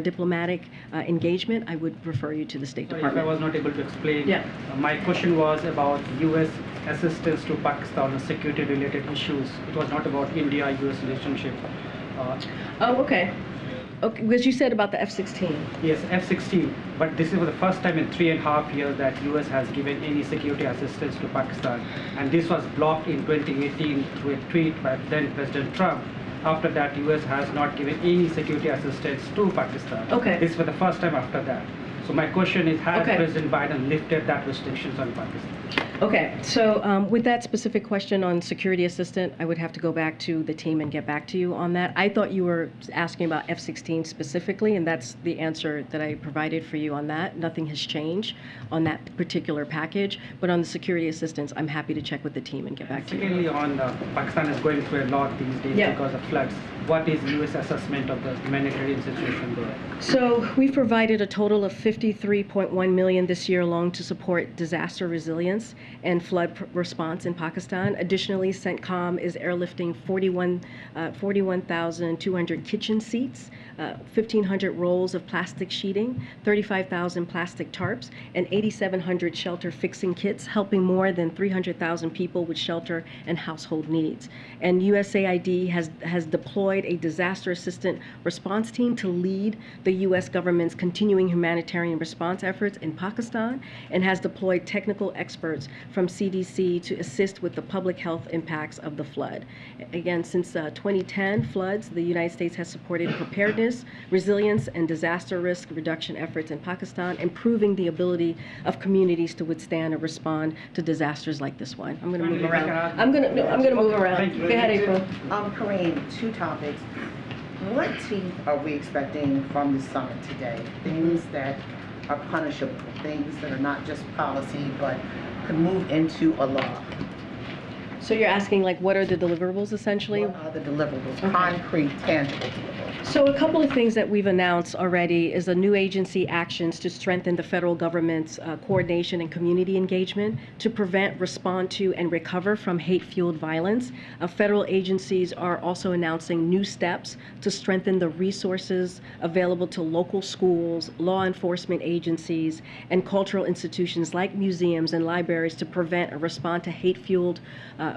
diplomatic engagement? I would refer you to the State Sorry, Department. if I was not able to explain, Yeah. My question was about U.S. assistance to Pakistan on security-related issues. It was not about India-U.S. relationship. Oh, okay. Okay, because you said about the F-16. Yes, F-16, but this is for the first time in 3.5 years that U.S. has given any security assistance to Pakistan, and this was blocked in 2018 through a tweet by then President Trump. After that, U.S. has not given any security assistance to Pakistan. Okay. This was the first time after that. So my question is, has Okay. President Biden lifted that restrictions on Pakistan? Okay, so with that specific question on security assistant, I would have to go back to the team and get back to you on that. I thought you were asking about F-16 specifically, and that's the answer that I provided for you on that. Nothing has changed on that particular package, but on the security assistance, I'm happy to check with the team and get back to you. Secondly, on Pakistan is going through a lot these days Yeah. because of floods. What is U.S. assessment of the humanitarian situation there? So we've provided a total of $53.1 million this year alone to support disaster resilience and flood response in Pakistan. Additionally, CENTCOM is airlifting 41,200 kitchen seats, 1,500 rolls of plastic sheeting, 35,000 plastic tarps, and 8,700 shelter fixing kits, helping more than 300,000 people with shelter and household needs. And USAID has deployed a disaster assistant response team to lead the U.S. government's continuing humanitarian response efforts in Pakistan, and has deployed technical experts from CDC to assist with the public health impacts of the flood. Again, since 2010 floods, the United States has supported preparedness, resilience, and disaster risk reduction efforts in Pakistan, improving the ability of communities to withstand and respond to disasters like this one. I'm going to move around. I'm going to move around. Go ahead, April. Karine, two topics. What teeth are we expecting from the summit today? Things that are punishable, things that are not just policy, but could move into a law. So you're asking, like, what are the deliverables, essentially? What are the deliverables, Okay. concrete, tangible deliverables? So a couple of things that we've announced already is a new agency actions to strengthen the federal government's coordination and community engagement to prevent, respond to, and recover from hate-fueled violence. Federal agencies are also announcing new steps to strengthen the resources available to local schools, law enforcement agencies, and cultural institutions like museums and libraries to prevent or respond to hate-fueled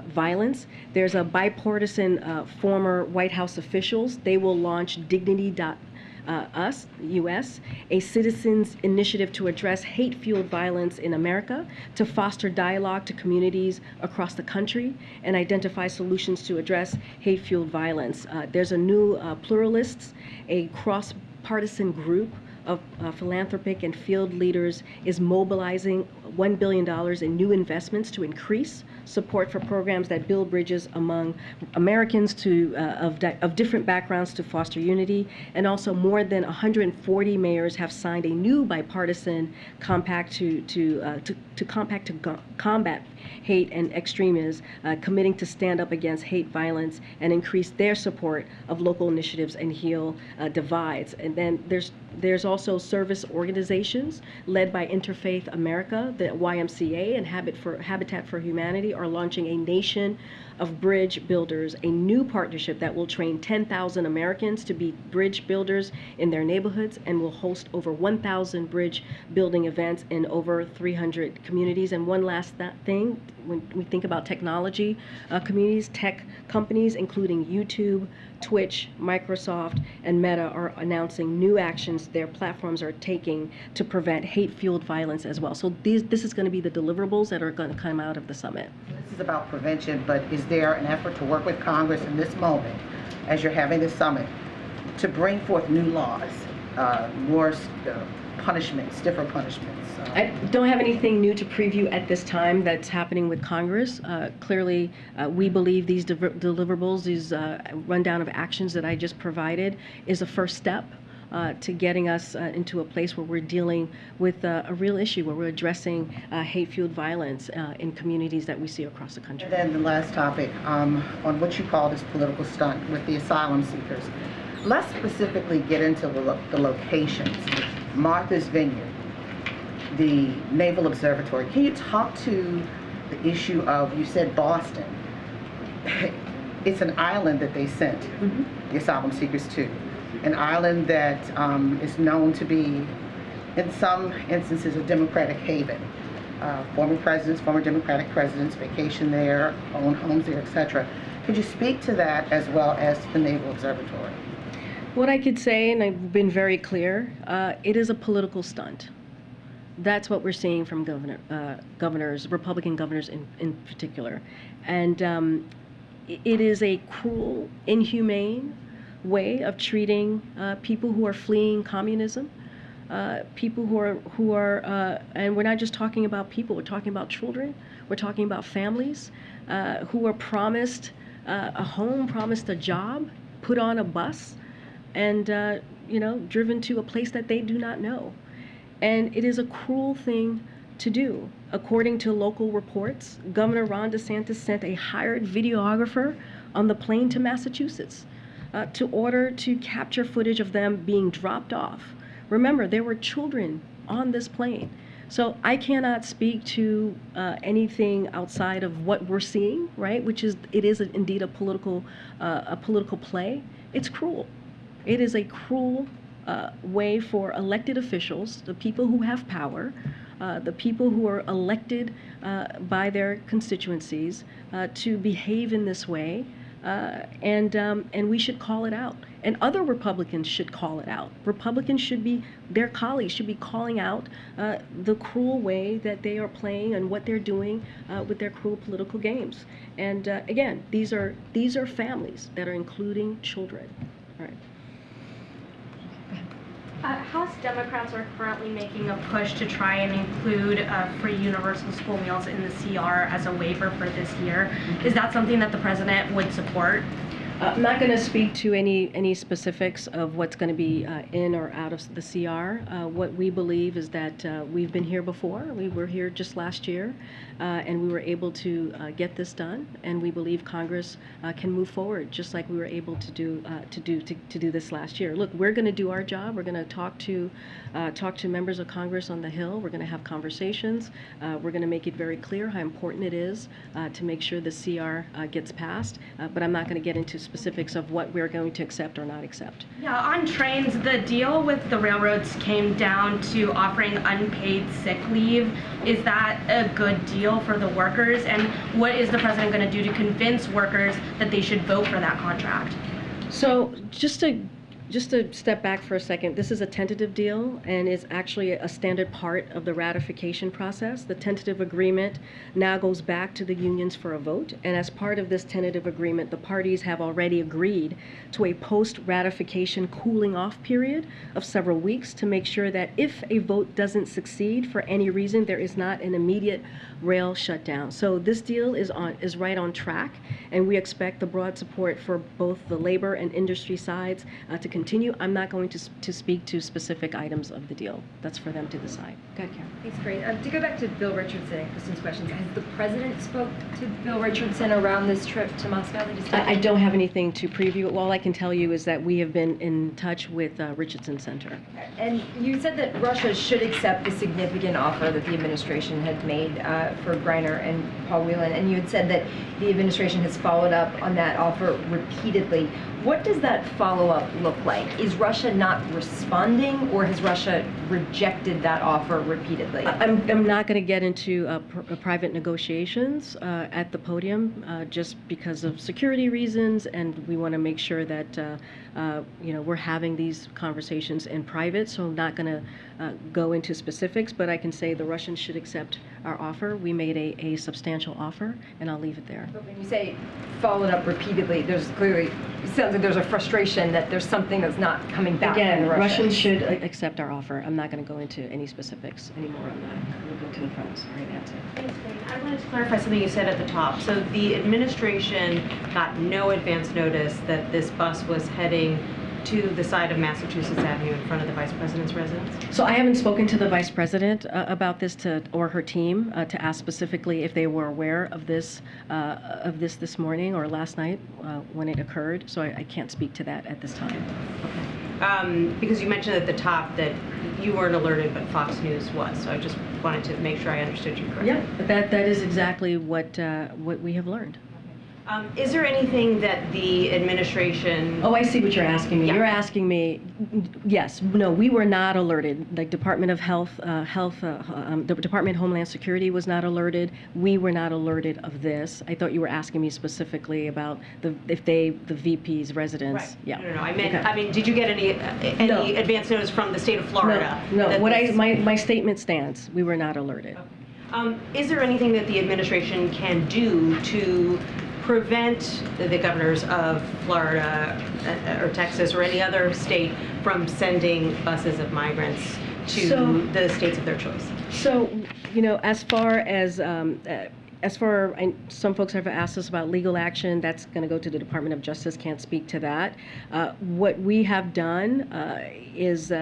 violence. There's a bipartisan former White House officials. They will launch Dignity.us, US, a citizens initiative to address hate-fueled violence in America, to foster dialogue to communities across the country, and identify solutions to address hate-fueled violence. There's a new Pluralists, a cross-partisan group of philanthropic and field leaders is mobilizing $1 billion in new investments to increase support for programs that build bridges among Americans of different backgrounds to foster unity. And also more than 140 mayors have signed a new bipartisan compact to combat hate and extremism, committing to stand up against hate violence and increase their support of local initiatives and heal divides. And then there's also service organizations led by Interfaith America, the YMCA, and Habitat for Humanity are launching a Nation of Bridge Builders, a new partnership that will train 10,000 Americans to be bridge builders in their neighborhoods and will host over 1,000 bridge building events in over 300 communities. And one last thing, when we think about technology communities, tech companies, including YouTube, Twitch, Microsoft, and Meta are announcing new actions their platforms are taking to prevent hate-fueled violence as well. So this is going to be the deliverables that are going to come out of the summit. This is about prevention, but is there an effort to work with Congress in this moment, as you're having this summit, to bring forth new laws, more punishments, stiffer punishments? I don't have anything new to preview at this time that's happening with Congress. Clearly, we believe these deliverables, these rundown of actions that I just provided, is a first step to getting us into a place where we're dealing with a real issue, where we're addressing hate-fueled violence in communities that we see across the country. And then the last topic, on what you call this political stunt with the asylum seekers. Let's specifically get into the locations. Martha's Vineyard, the Naval Observatory. Can you talk to the issue of, you said Boston. It's an island that they sent the asylum seekers to. An island that is known to be, in some instances, a Democratic haven. Former presidents, former Democratic presidents vacation there, own homes there, etc. Could you speak to that as well as to the Naval Observatory? What I could say, and I've been very clear, it is a political stunt. That's what we're seeing from governors, Republican governors in particular. And it is a cruel, inhumane way of treating people who are fleeing communism, people who are, and we're not just talking about people, we're talking about children, we're talking about families who are promised a home, promised a job, put on a bus, and driven to a place that they do not know. And it is a cruel thing to do. According to local reports, Governor Ron DeSantis sent a hired videographer on the plane to Massachusetts to order to capture footage of them being dropped off. Remember, there were children on this plane. So I cannot speak to anything outside of what we're seeing, right? Which is, it is indeed a political play. It's cruel. It is a cruel way for elected officials, the people who have power, the people who are elected by their constituencies, to behave in this way, and we should call it out. And other Republicans should call it out. Republicans should be, their colleagues should be calling out the cruel way that they are playing and what they're doing with their cruel political games. And again, these are families that are including children. All right. House Democrats are currently making a push to try and include free universal school meals in the CR as a waiver for this year. Is that something that the president would support? I'm not going to speak to any specifics of what's going to be in or out of the CR. What we believe is that we've been here before. We were here just last year, and we were able to get this done. And we believe Congress can move forward, just like we were able to do this last year. Look, we're going to do our job. We're going to talk to members of Congress on the Hill. We're going to have conversations. We're going to make it very clear how important it is to make sure the CR gets passed. But I'm not going to get into specifics of what we're going to accept or not accept. Yeah, on trains, the deal with the railroads came down to offering unpaid sick leave. Is that a good deal for the workers? And what is the president going to do to convince workers that they should vote for that contract? So just to step back for a second, this is a tentative deal and is actually a standard part of the ratification process. The tentative agreement now goes back to the unions for a vote, and as part of this tentative agreement, the parties have already agreed to a post-ratification cooling off period of several weeks to make sure that if a vote doesn't succeed for any reason, there is not an immediate rail shutdown. So this deal is right on track, and we expect the broad support for both the labor and industry sides to continue. I'm not going to speak to specific items of the deal. That's for them to decide. Go ahead, Karen. Thanks, Karine. To go back to Bill Richardson and Kristen's questions, has the president spoke to Bill Richardson around this trip to Moscow? I don't have anything to preview. All I can tell you is that we have been in touch with Richardson Center. And you said that Russia should accept the significant offer that the administration had made for Griner and Paul Whelan, and you had said that the administration has followed up on that offer repeatedly. What does that follow-up look like? Is Russia not responding, or has Russia rejected that offer repeatedly? I'm not going to get into private negotiations at the podium just because of security reasons, and we want to make sure that we're having these conversations in private. So I'm not going to go into specifics, but I can say the Russians should accept our offer. We made a substantial offer, and I'll leave it there. But when you say followed up repeatedly, there's clearly, it sounds like there's a frustration that there's something that's not coming back. Again, from the Russians. Russians should accept our offer. I'm not going to go into any specifics anymore on that. We'll go to the front. Sorry, Nancy. Thanks, Karine. I wanted to clarify something you said at the top. So the administration got no advance notice that this bus was heading to the side of Massachusetts Avenue in front of the Vice President's residence? So I haven't spoken to the Vice President about this or her team to ask specifically if they were aware of this this morning or last night when it occurred. So I can't speak to that at this time. Because you mentioned at the top that you weren't alerted, but Fox News was. So I just wanted to make sure I understood you correctly. Yeah, that is exactly what we have learned. Is there anything that the administration... Oh, I see what you're asking me. Yeah. You're asking me, yes, no, we were not alerted. Like Department of Health, the Department of Homeland Security was not alerted. We were not alerted of this. I thought you were asking me specifically about the VP's residence. Right. Yeah. No, I meant, Okay. I mean, did you get any No. advance notice from the state of Florida? No, that what this- my statement stands. We were not alerted. Is there anything that the administration can do to prevent the governors of Florida or Texas or any other state from sending buses of migrants to the states of their choice? So, as far as some folks have asked us about legal action, that's going to go to the Department of Justice, can't speak to that. What we have done is,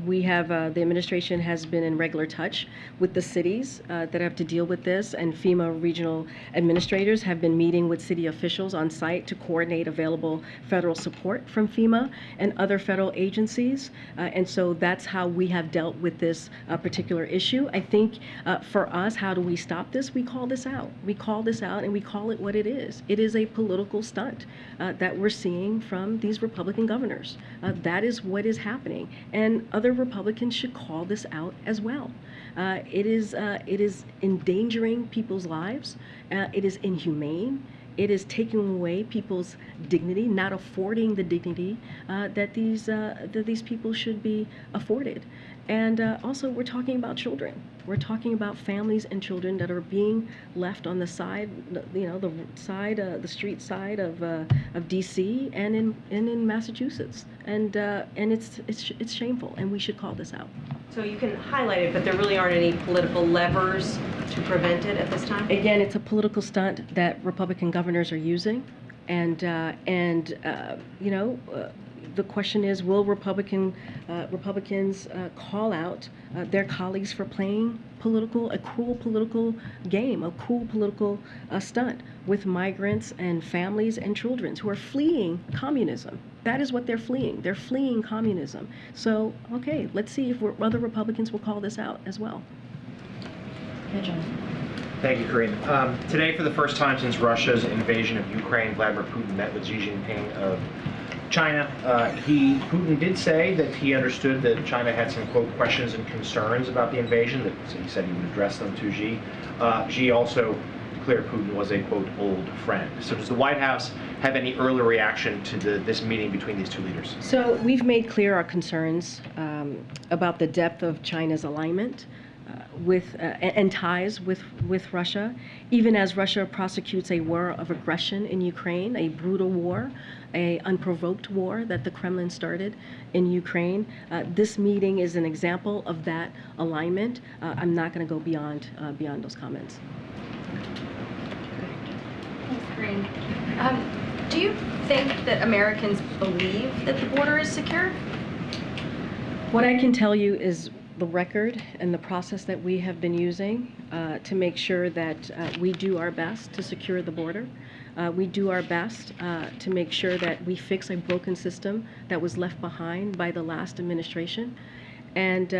we have, the administration has been in regular touch with the cities that have to deal with this, and FEMA regional administrators have been meeting with city officials on site to coordinate available federal support from FEMA and other federal agencies. And so that's how we have dealt with this particular issue. I think for us, how do we stop this? We call this out. We call this out and we call it what it is. It is a political stunt that we're seeing from these Republican governors. That is what is happening. And other Republicans should call this out as well. It is endangering people's lives. It is inhumane. It is taking away people's dignity, not affording the dignity that these people should be afforded. And also, we're talking about children. We're talking about families and children that are being left on the side, the street side of D.C. and in Massachusetts. And it's shameful, and we should call this out. So you can highlight it, but there really aren't any political levers to prevent it at this time? Again, it's a political stunt that Republican governors are using, and the question is, will Republicans call out their colleagues for playing a cruel political game, a cruel political stunt with migrants and families and children who are fleeing communism? That is what they're fleeing. They're fleeing communism. So, okay, let's see if other Republicans will call this out as well. Yeah, John. Thank you, Karine. Today, for the first time since Russia's invasion of Ukraine, Vladimir Putin met with Xi Jinping of China. Putin did say that he understood that China had some, quote, questions and concerns about the invasion, that he said he would address them to Xi. Xi also declared Putin was a, quote, old friend. So does the White House have any early reaction to this meeting between these two leaders? So we've made clear our concerns about the depth of China's alignment and ties with Russia, even as Russia prosecutes a war of aggression in Ukraine, a brutal war, a unprovoked war that the Kremlin started in Ukraine. This meeting is an example of that alignment. I'm not going to go beyond those comments. Thanks, Karine. Do you think that Americans believe that the border is secure? What I can tell you is the record and the process that we have been using to make sure that we do our best to secure the border. We do our best to make sure that we fix a broken system that was left behind by the last administration. And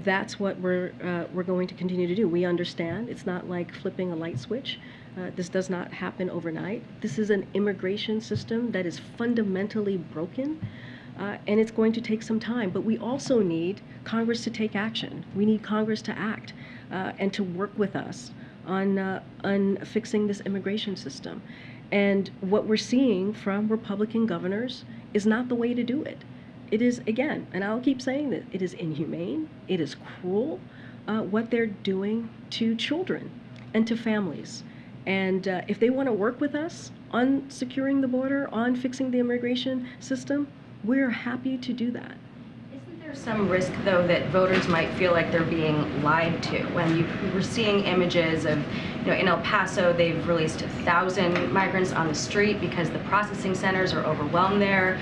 that's what we're going to continue to do. We understand it's not like flipping a light switch. This does not happen overnight. This is an immigration system that is fundamentally broken. And it's going to take some time, but we also need Congress to take action. We need Congress to act and to work with us on fixing this immigration system. And what we're seeing from Republican governors is not the way to do it. It is, again, and I'll keep saying that, it is inhumane, it is cruel, what they're doing to children and to families. And if they want to work with us on securing the border, on fixing the immigration system, we're happy to do that. Isn't There's some risk, though, that voters might feel like they're being lied to. When we're seeing images of, in El Paso, they've released 1,000 migrants on the street because the processing centers are overwhelmed there.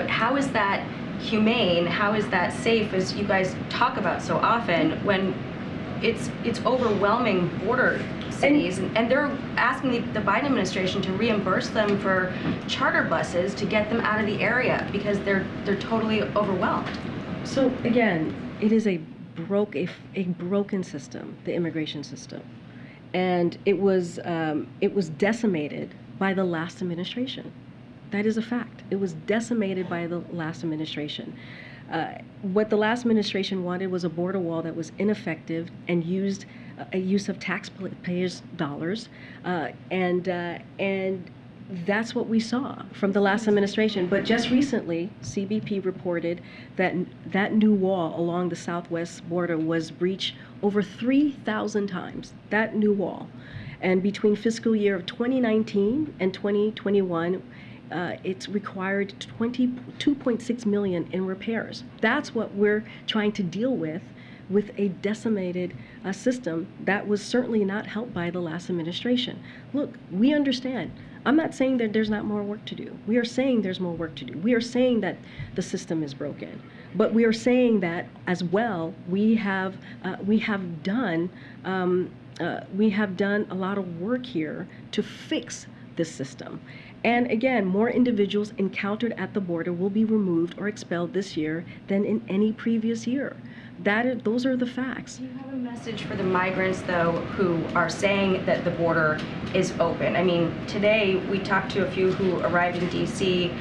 How is that humane? How is that safe, as you guys talk about so often, when it's overwhelming border cities, and they're asking the Biden administration to reimburse them for charter buses to get them out of the area because they're totally overwhelmed. So again, it is a broken system, the immigration system, and it was decimated by the last administration. That is a fact. It was decimated by the last administration. What the last administration wanted was a border wall that was ineffective and used a use of taxpayers' dollars, and that's what we saw from the last administration. But just recently, CBP reported that that new wall along the southwest border was breached over 3,000 times, that new wall. And between fiscal year of 2019 and 2021, it's required $22.6 million in repairs. That's what we're trying to deal with a decimated system that was certainly not helped by the last administration. Look, we understand. I'm not saying that there's not more work to do. We are saying there's more work to do. We are saying that the system is broken. But we are saying that as well, we have done a lot of work here to fix this system. And again, more individuals encountered at the border will be removed or expelled this year than in any previous year. Those are the facts. Do you have a message for the migrants, though, who are saying that the border is open? I mean, today we talked to a few who arrived in D.C.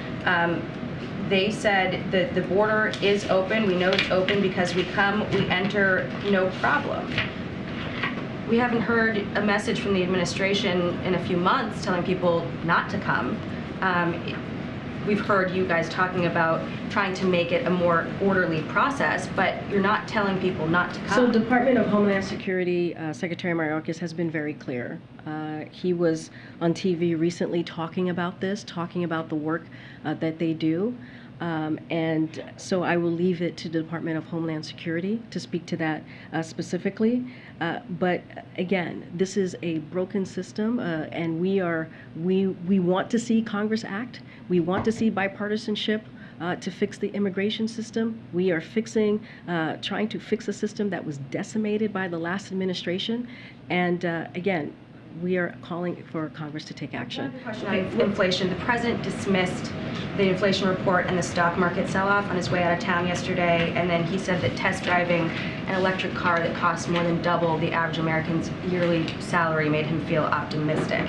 They said that the border is open. We know it's open because we come, we enter, no problem. We haven't heard a message from the administration in a few months telling people not to come. We've heard you guys talking about trying to make it a more orderly process, but you're not telling people not to come. So Department of Homeland Security Secretary Mayorkas has been very clear. He was on TV recently talking about this, talking about the work that they do. And so I will leave it to the Department of Homeland Security to speak to that specifically. But again, this is a broken system, and we want to see Congress act. We want to see bipartisanship to fix the immigration system. We are trying to fix a system that was decimated by the last administration. And again, we are calling for Congress to take action. Question on inflation. The president dismissed the inflation report and the stock market sell-off on his way out of town yesterday, and then he said that test driving an electric car that costs more than double the average American's yearly salary made him feel optimistic.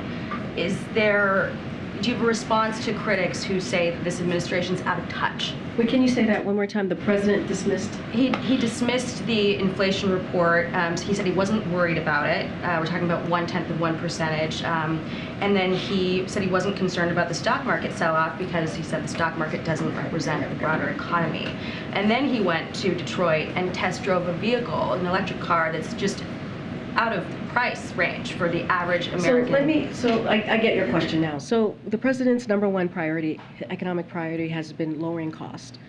Do you have a response to critics who say that this administration's out of touch? Wait, can you say that one more time? The president dismissed? He dismissed the inflation report. He said he wasn't worried about it. We're talking about 0.1%. And then he said he wasn't concerned about the stock market sell-off because he said the stock market doesn't represent the broader economy. And then he went to Detroit and test drove a vehicle, an electric car that's just out of price range for the average American. So I get your question now. So the president's number one priority, economic priority, has been lowering cost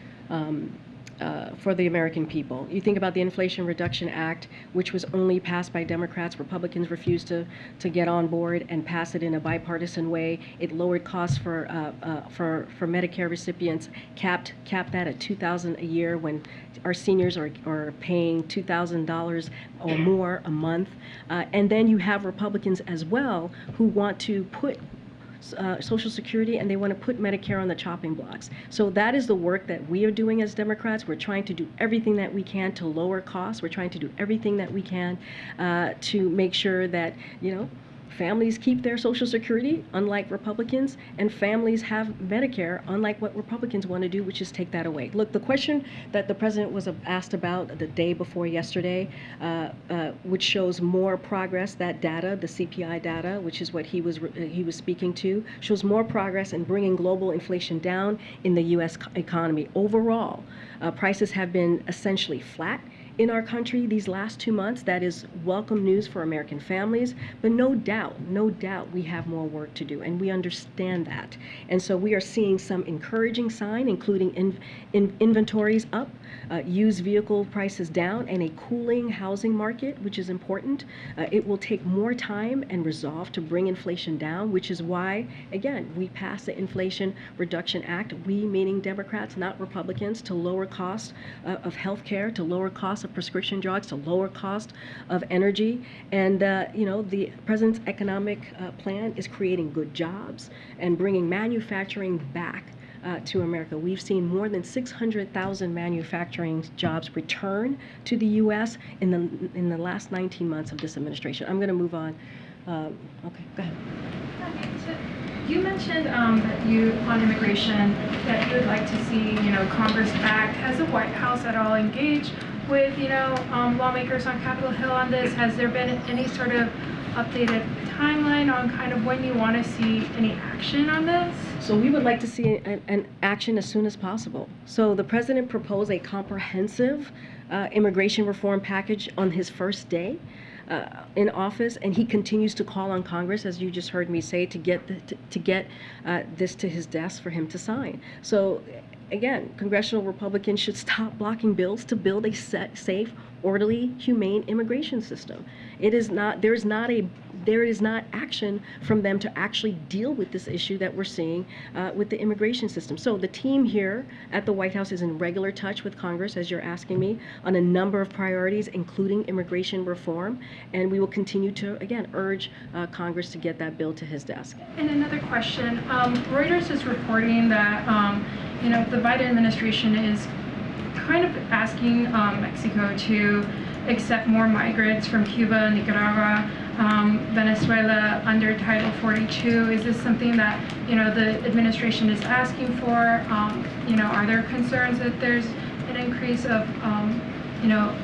for the American people. You think about the Inflation Reduction Act, which was only passed by Democrats. Republicans refused to get on board and pass it in a bipartisan way. It lowered costs for Medicare recipients, capped that at $2,000 a year when our seniors are paying $2,000 or more a month. And then you have Republicans as well who want to put Social Security, and they want to put Medicare on the chopping blocks. So that is the work that we are doing as Democrats. We're trying to do everything that we can to lower costs. We're trying to do everything that we can to make sure that, families keep their Social Security, unlike Republicans, and families have Medicare, unlike what Republicans want to do, which is take that away. Look, the question that the president was asked about the day before yesterday, which shows more progress, that data, the CPI data, which is what he was speaking to, shows more progress in bringing global inflation down in the U.S. economy. Overall, prices have been essentially flat in our country these last 2 months. That is welcome news for American families, but no doubt, we have more work to do, and we understand that. And so we are seeing some encouraging sign, including inventories up, used vehicle prices down, and a cooling housing market, which is important. It will take more time and resolve to bring inflation down, which is why, again, we passed the Inflation Reduction Act, we meaning Democrats, not Republicans, to lower costs of health care, to lower costs of prescription drugs, to lower cost of energy. And, the president's economic plan is creating good jobs and bringing manufacturing back to America. We've seen more than 600,000 manufacturing jobs return to the U.S. in the last 19 months of this administration. I'm going to move on. Okay, go ahead. Okay, so you mentioned that on immigration, that you would like to see, Congress act. Has the White House at all engaged with, lawmakers on Capitol Hill on this? Has there been any sort of updated timeline on kind of when you want to see any action on this? So we would like to see an action as soon as possible. So the president proposed a comprehensive immigration reform package on his first day in office, and he continues to call on Congress, as you just heard me say, to get this to his desk for him to sign. So again, congressional Republicans should stop blocking bills to build a safe, orderly, humane immigration system. There is not action from them to actually deal with this issue that we're seeing with the immigration system. So the team here at the White House is in regular touch with Congress, as you're asking me, on a number of priorities, including immigration reform, and we will continue to, again, urge Congress to get that bill to his desk. And another question, Reuters is reporting that, the Biden administration is kind of asking Mexico to accept more migrants from Cuba, Nicaragua, Venezuela under Title 42. Is this something that, the administration is asking for? Are there concerns that there's an increase of,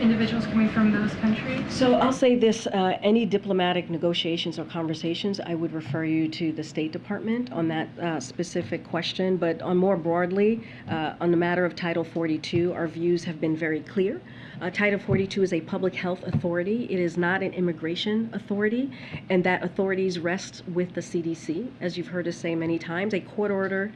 individuals coming from those countries? So I'll say this, any diplomatic negotiations or conversations, I would refer you to the State Department on that specific question. But on more broadly, on the matter of Title 42, our views have been very clear. Title 42 is a public health authority. It is not an immigration authority, and that authorities rest with the CDC. As you've heard us say many times, a court ordered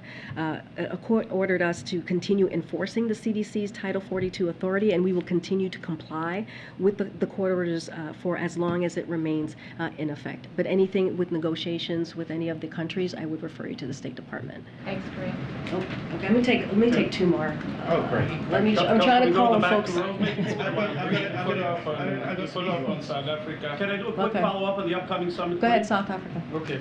us to continue enforcing the CDC's Title 42 authority, and we will continue to comply with the court orders for as long as it remains in effect. But anything with negotiations with any of the countries, I would refer you to the State Department. Thanks, Karine. Oh, okay, let me take two more. Oh, great. I'm trying to call on folks. I'm going to follow up on South Africa. Can I do a quick follow-up on the upcoming summit? Go ahead, South Africa. Okay,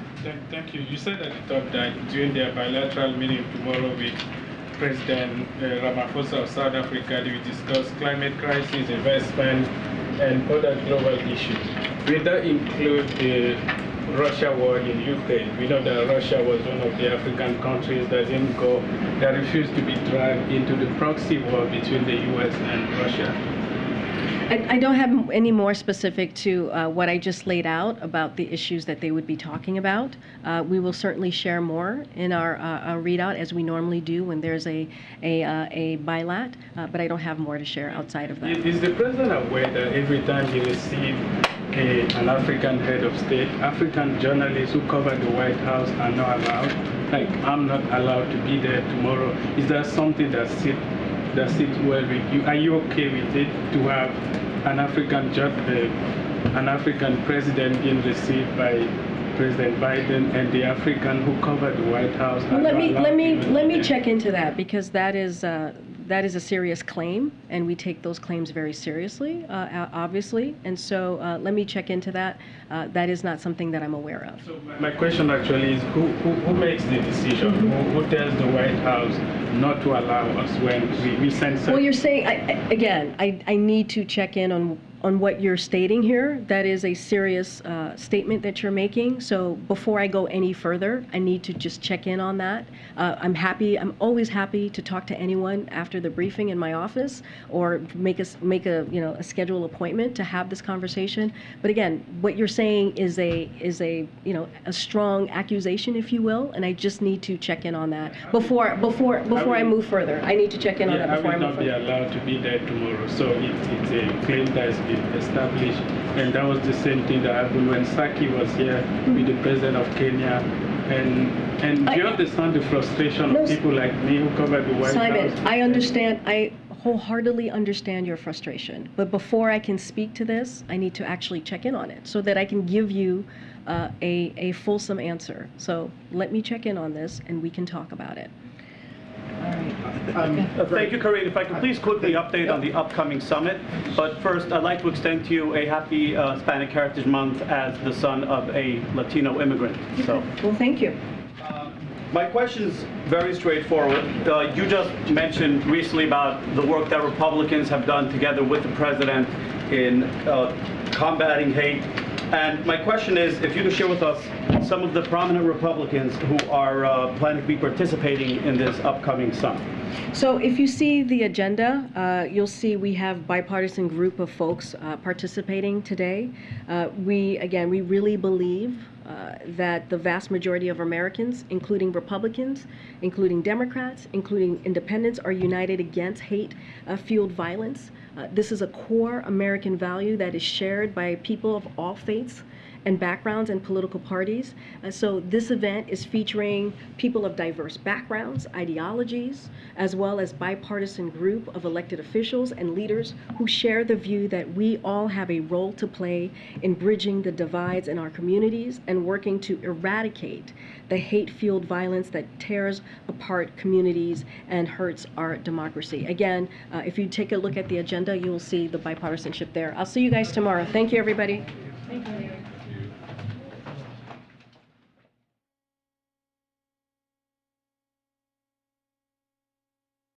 thank you. You said at the top that during their bilateral meeting tomorrow with President Ramaphosa of South Africa, they will discuss climate crisis, investment, and other global issues. Will that include the Russia war in Ukraine? We know that Russia was one of the African countries that refused to be dragged into the proxy war between the U.S. and Russia. I don't have any more specific to what I just laid out about the issues that they would be talking about. We will certainly share more in our readout, as we normally do when there's a bilat, but I don't have more to share outside of that. Is the president aware that every time he receives an African head of state, African journalists who cover the White House are not allowed? Like, I'm not allowed to be there tomorrow. Is that something that sits well with you? Are you okay with it to have an African president being received by President Biden and the African who covered the White House? Well, let me check into that, because that is a serious claim, and we take those claims very seriously, obviously. And so let me check into that. That is not something that I'm aware of. So my question actually is, who makes the decision? Who tells the White House not to allow us when we send? Well, you're saying, I need to check in on what you're stating here. That is a serious statement that you're making. So before I go any further, I need to just check in on that. I'm always happy to talk to anyone after the briefing in my office, or make a schedule appointment to have this conversation. But again, what you're saying is a strong accusation, if you will, and I just need to check in on that before I move further. I need to check in on that before I move further. I will not be allowed to be there tomorrow, so it's a claim that has been established, and that was the same thing that happened when Saki was here with the president of Kenya, and do you understand the frustration of people like me who covered the White Simon, House? I understand. I wholeheartedly understand your frustration, but before I can speak to this, I need to actually check in on it so that I can give you a fulsome answer. So let me check in on this, and we can talk about it. Thank you, Karine. If I could please quickly update on the upcoming summit. But first, I'd like to extend to you a happy Hispanic Heritage Month as the son of a Latino immigrant. So, well, thank you. My question is very straightforward. You just mentioned recently about the work that Republicans have done together with the president in combating hate. And my question is, if you could share with us some of the prominent Republicans who are planning to be participating in this upcoming summit. So if you see the agenda, you'll see we have bipartisan group of folks participating today. We really believe that the vast majority of Americans, including Republicans, including Democrats, including independents, are united against hate-fueled violence. This is a core American value that is shared by people of all faiths and backgrounds and political parties. So this event is featuring people of diverse backgrounds, ideologies, as well as bipartisan group of elected officials and leaders who share the view that we all have a role to play in bridging the divides in our communities and working to eradicate the hate-fueled violence that tears apart communities and hurts our democracy. Again, if you take a look at the agenda, you will see the bipartisanship there. I'll see you guys tomorrow. Thank you, everybody. Thank you.